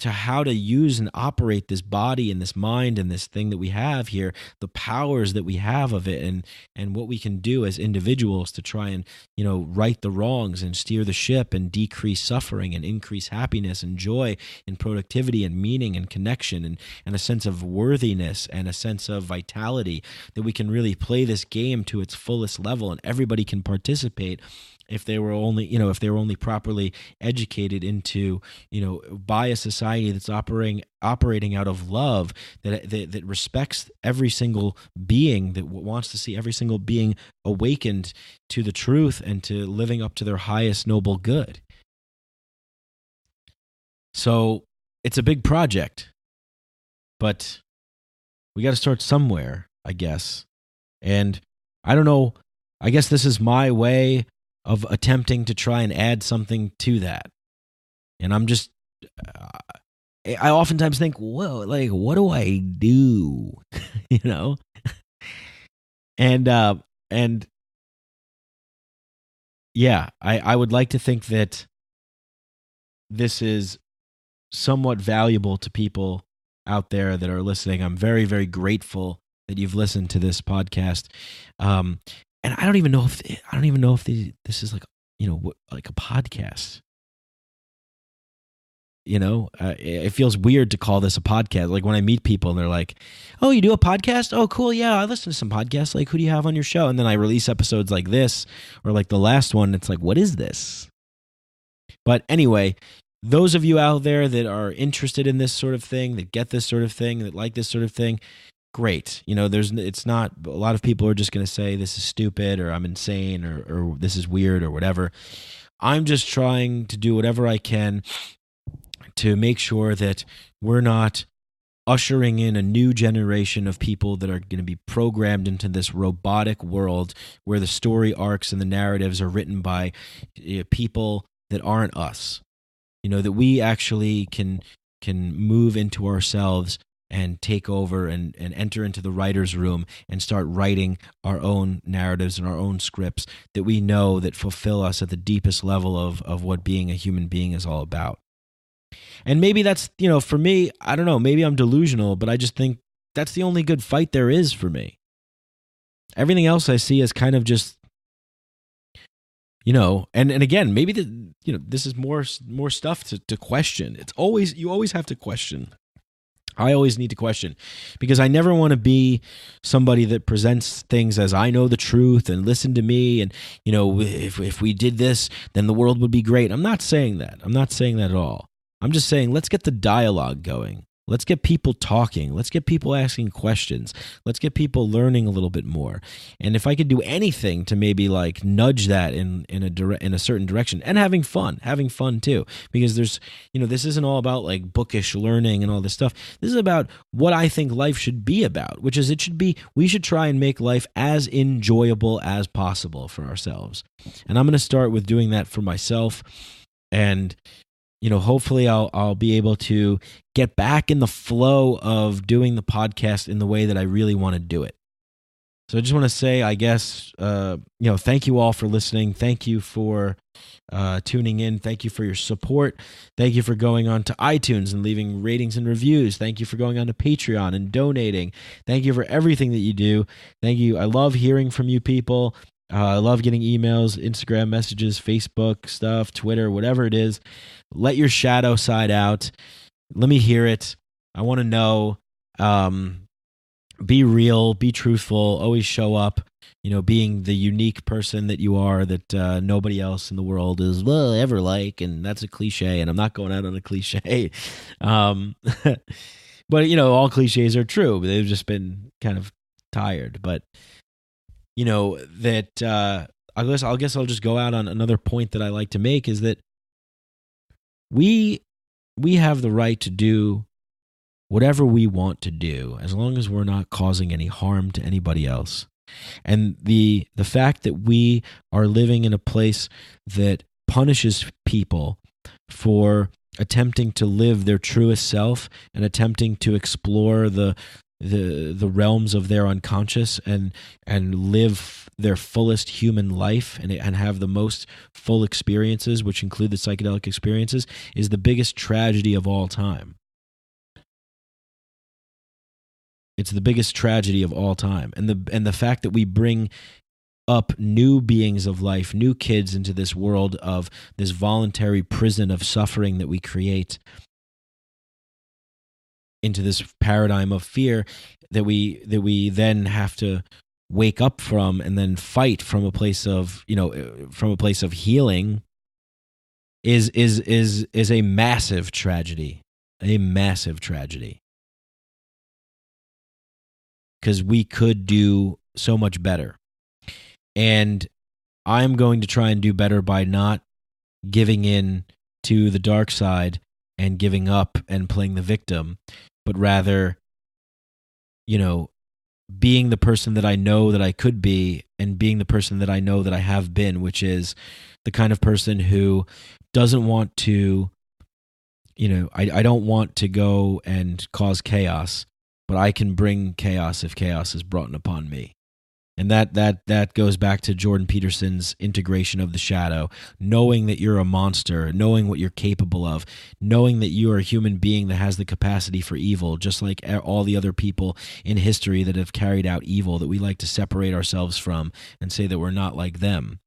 to how to use and operate this body and this mind and this thing that we have here, the powers that we have of it, and what we can do as individuals to try and, you know, right the wrongs and steer the ship and decrease suffering and increase happiness and joy and productivity and meaning and connection and a sense of worthiness and a sense of vitality, that we can really play this game to its fullest level and everybody can participate. if they were only, if they were only properly educated into, by a society that's operating out of love, that respects every single being, that wants to see every single being awakened to the truth and to living up to their highest noble good. So it's a big project, but we got to start somewhere, I guess. And I don't know, I guess this is my way of attempting to try and add something to that. And I'm just, I oftentimes think, well, like, what do I do? And yeah, I would like to think that this is somewhat valuable to people out there that are listening. I'm very, very grateful that you've listened to this podcast. And I don't even know if this is like, like a podcast. It feels weird to call this a podcast. Like when I meet people and they're like, "Oh, you do a podcast? Oh, cool. Yeah, I listen to some podcasts. Like, who do you have on your show?" And then I release episodes like this or like the last one. It's like, what is this? But anyway, those of you out there that are interested in this sort of thing, that get this sort of thing, that like this sort of thing, great. It's not, a lot of people are just going to say this is stupid or I'm insane or this is weird or whatever. I'm just trying to do whatever I can to make sure that we're not ushering in a new generation of people that are going to be programmed into this robotic world where the story arcs and the narratives are written by people that aren't us. That we actually can move into ourselves and take over and enter into the writer's room and start writing our own narratives and our own scripts that we know that fulfill us at the deepest level of what being a human being is all about. And maybe that's, for me, I don't know, maybe I'm delusional, but I just think that's the only good fight there is for me. Everything else I see as kind of just, and again, maybe this is more stuff to question. You always have to question. I always need to question because I never want to be somebody that presents things as I know the truth and listen to me. And, if we did this, then the world would be great. I'm not saying that. I'm not saying that at all. I'm just saying, let's get the dialogue going. Let's get people talking. Let's get people asking questions. Let's get people learning a little bit more. And if I could do anything to maybe like nudge that in a certain direction, and having fun too, because there's, this isn't all about like bookish learning and all this stuff. This is about what I think life should be about, which is we should try and make life as enjoyable as possible for ourselves. And I'm going to start with doing that for myself. And hopefully I'll be able to get back in the flow of doing the podcast in the way that I really want to do it. So I just want to say, I guess, thank you all for listening. Thank you for tuning in. Thank you for your support. Thank you for going on to iTunes and leaving ratings and reviews. Thank you for going on to Patreon and donating. Thank you for everything that you do. Thank you. I love hearing from you people. I love getting emails, Instagram messages, Facebook stuff, Twitter, whatever it is. Let your shadow side out. Let me hear it. I want to know. Be real, be truthful, always show up, being the unique person that you are that nobody else in the world is ever like. And that's a cliche, and I'm not going out on a cliche. But, all cliches are true. But they've just been kind of tired. But that I guess I'll just go out on another point that I like to make is that we have the right to do whatever we want to do as long as we're not causing any harm to anybody else. And the fact that we are living in a place that punishes people for attempting to live their truest self and attempting to explore the realms of their unconscious and live their fullest human life and have the most full experiences, which include the psychedelic experiences, is the biggest tragedy of all time. It's the biggest tragedy of all time. And the fact that we bring up new beings of life, new kids into this world of this voluntary prison of suffering that we create, into this paradigm of fear that we then have to wake up from and then fight from a place of, from a place of healing is a massive tragedy. A massive tragedy. Because we could do so much better. And I'm going to try and do better by not giving in to the dark side and giving up and playing the victim, but rather, being the person that I know that I could be and being the person that I know that I have been, which is the kind of person who doesn't want to, I don't want to go and cause chaos, but I can bring chaos if chaos is brought upon me. And that goes back to Jordan Peterson's integration of the shadow, knowing that you're a monster, knowing what you're capable of, knowing that you are a human being that has the capacity for evil, just like all the other people in history that have carried out evil that we like to separate ourselves from and say that we're not like them.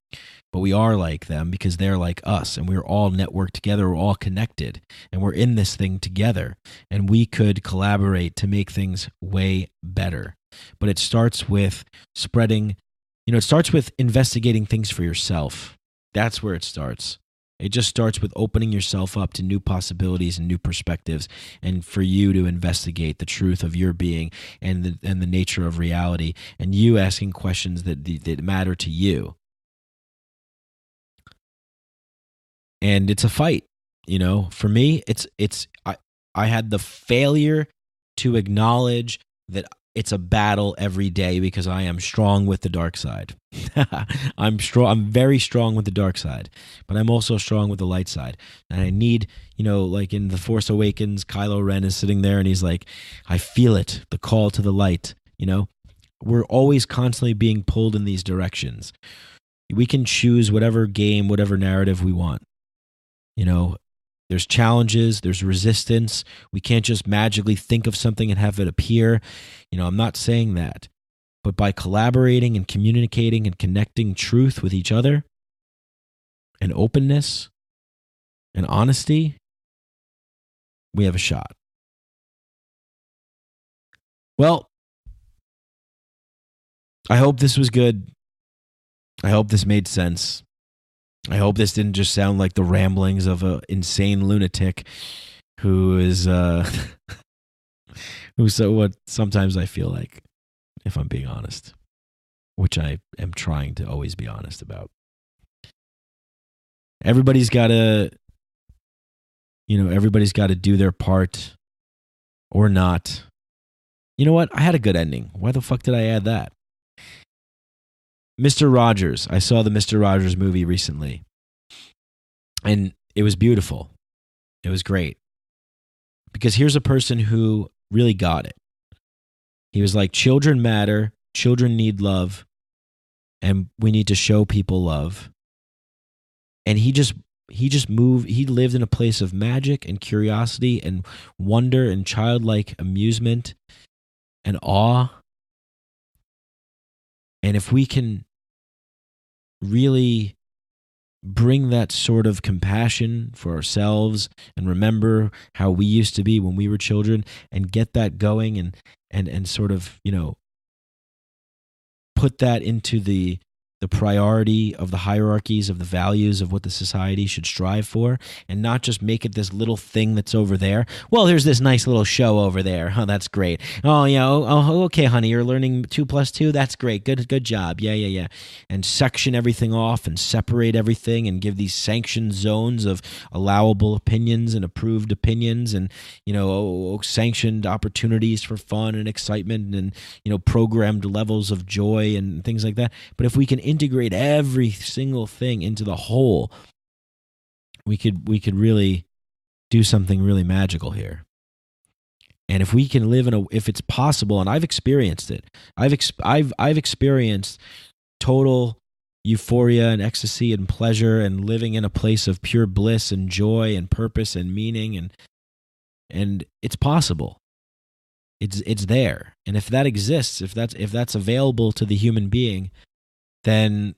But we are like them because they're like us, and we're all networked together, we're all connected, and we're in this thing together, and we could collaborate to make things way better. But it starts with spreading, it starts with investigating things for yourself. That's where it starts. It just starts with opening yourself up to new possibilities and new perspectives, and for you to investigate the truth of your being and the nature of reality, and you asking questions that matter to you. And it's a fight, For me, I had the failure to acknowledge that it's a battle every day because I am strong with the dark side. I'm very strong with the dark side, but I'm also strong with the light side. And I need, like in The Force Awakens, Kylo Ren is sitting there and he's like, I feel it, the call to the light, We're always constantly being pulled in these directions. We can choose whatever game, whatever narrative we want. There's challenges, there's resistance. We can't just magically think of something and have it appear. I'm not saying that. But by collaborating and communicating and connecting truth with each other and openness and honesty, we have a shot. Well, I hope this was good. I hope this made sense. I hope this didn't just sound like the ramblings of an insane lunatic who is, what sometimes I feel like, if I'm being honest, which I am trying to always be honest about. Everybody's got to do their part or not. You know what? I had a good ending. Why the fuck did I add that? Mr. Rogers. I saw the Mr. Rogers movie recently, and it was beautiful. It was great. Because here's a person who really got it. He was like, children matter, children need love, and we need to show people love. And he lived in a place of magic and curiosity and wonder and childlike amusement and awe. And if we can really bring that sort of compassion for ourselves and remember how we used to be when we were children and get that going and sort of, put that into the priority of the hierarchies of the values of what the society should strive for, and not just make it this little thing that's over there. Well, there's this nice little show over there. Oh, that's great. Oh, yeah. Oh, okay, honey, you're learning 2 + 2. That's great. Good job. Yeah. And section everything off and separate everything and give these sanctioned zones of allowable opinions and approved opinions and, sanctioned opportunities for fun and excitement and, programmed levels of joy and things like that. But if we can integrate every single thing into the whole, we could really do something really magical here. And if we can live if it's possible, and I've experienced it, I've experienced total euphoria and ecstasy and pleasure and living in a place of pure bliss and joy and purpose and meaning, and it's possible. It's there. And if that exists, if that's available to the human being, then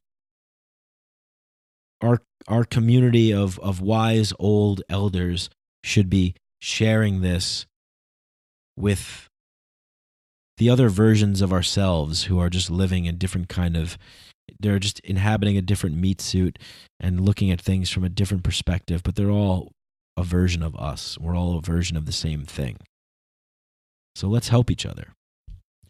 our community of wise old elders should be sharing this with the other versions of ourselves who are just living a different kind of, they're just inhabiting a different meat suit and looking at things from a different perspective, but they're all a version of us. We're all a version of the same thing. So let's help each other.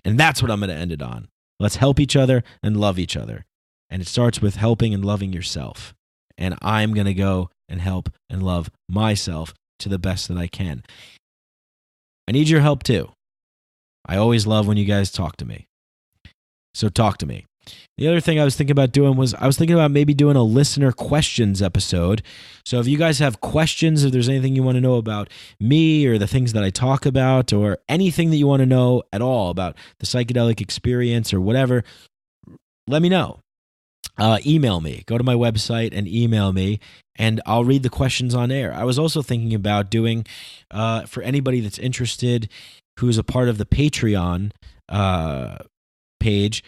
And that's what I'm going to end it on. Let's help each other and love each other. And it starts with helping and loving yourself. And I'm going to go and help and love myself to the best that I can. I need your help too. I always love when you guys talk to me. So talk to me. The other thing I was thinking about doing was maybe doing a listener questions episode. So if you guys have questions, if there's anything you want to know about me or the things that I talk about or anything that you want to know at all about the psychedelic experience or whatever, let me know. Email me. Go to my website and email me, and I'll read the questions on air. I was also thinking about doing, for anybody that's interested, who's a part of the Patreon page,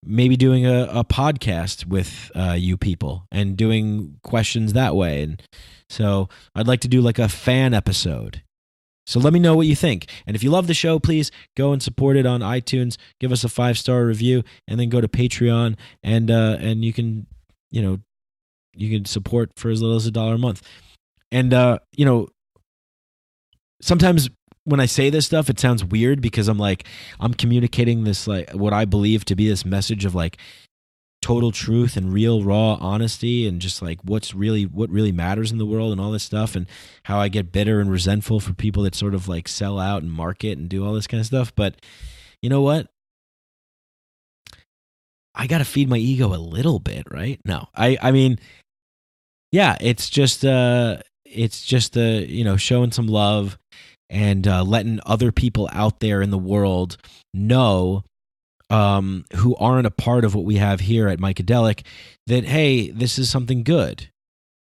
maybe doing a podcast with you people and doing questions that way. And so I'd like to do like a fan episode. So let me know what you think. And if you love the show, please go and support it on iTunes. Give us a 5-star review, and then go to Patreon, and you can, you can support for as little as $1 a month. And sometimes when I say this stuff, it sounds weird because I'm communicating this, like, what I believe to be this message of like total truth and real raw honesty and just like what really matters in the world and all this stuff, and how I get bitter and resentful for people that sort of like sell out and market and do all this kind of stuff. But you know what? I got to feed my ego a little bit, right? No, I mean, yeah, it's just showing some love and letting other people out there in the world know, who aren't a part of what we have here at Mycadelic, that, hey, this is something good,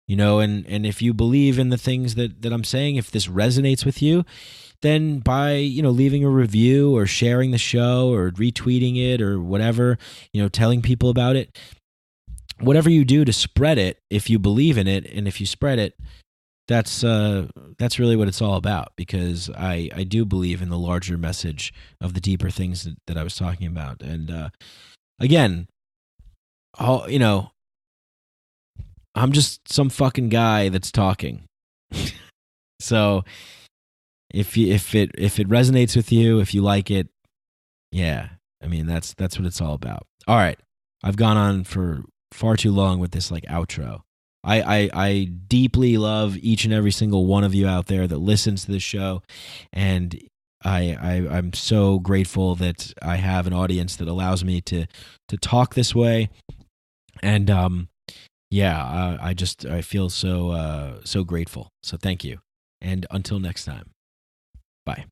and if you believe in the things that I'm saying, if this resonates with you, then by, leaving a review or sharing the show or retweeting it or whatever, telling people about it, whatever you do to spread it, if you believe in it and if you spread it, that's really what it's all about, because I do believe in the larger message of the deeper things that I was talking about. And again, I'm just some fucking guy that's talking. So if it resonates with you, if you like it, yeah, I mean that's what it's all about. All right, I've gone on for far too long with this like outro. I deeply love each and every single one of you out there that listens to this show, and I'm so grateful that I have an audience that allows me to talk this way. And I feel so grateful. So thank you, and until next time, bye.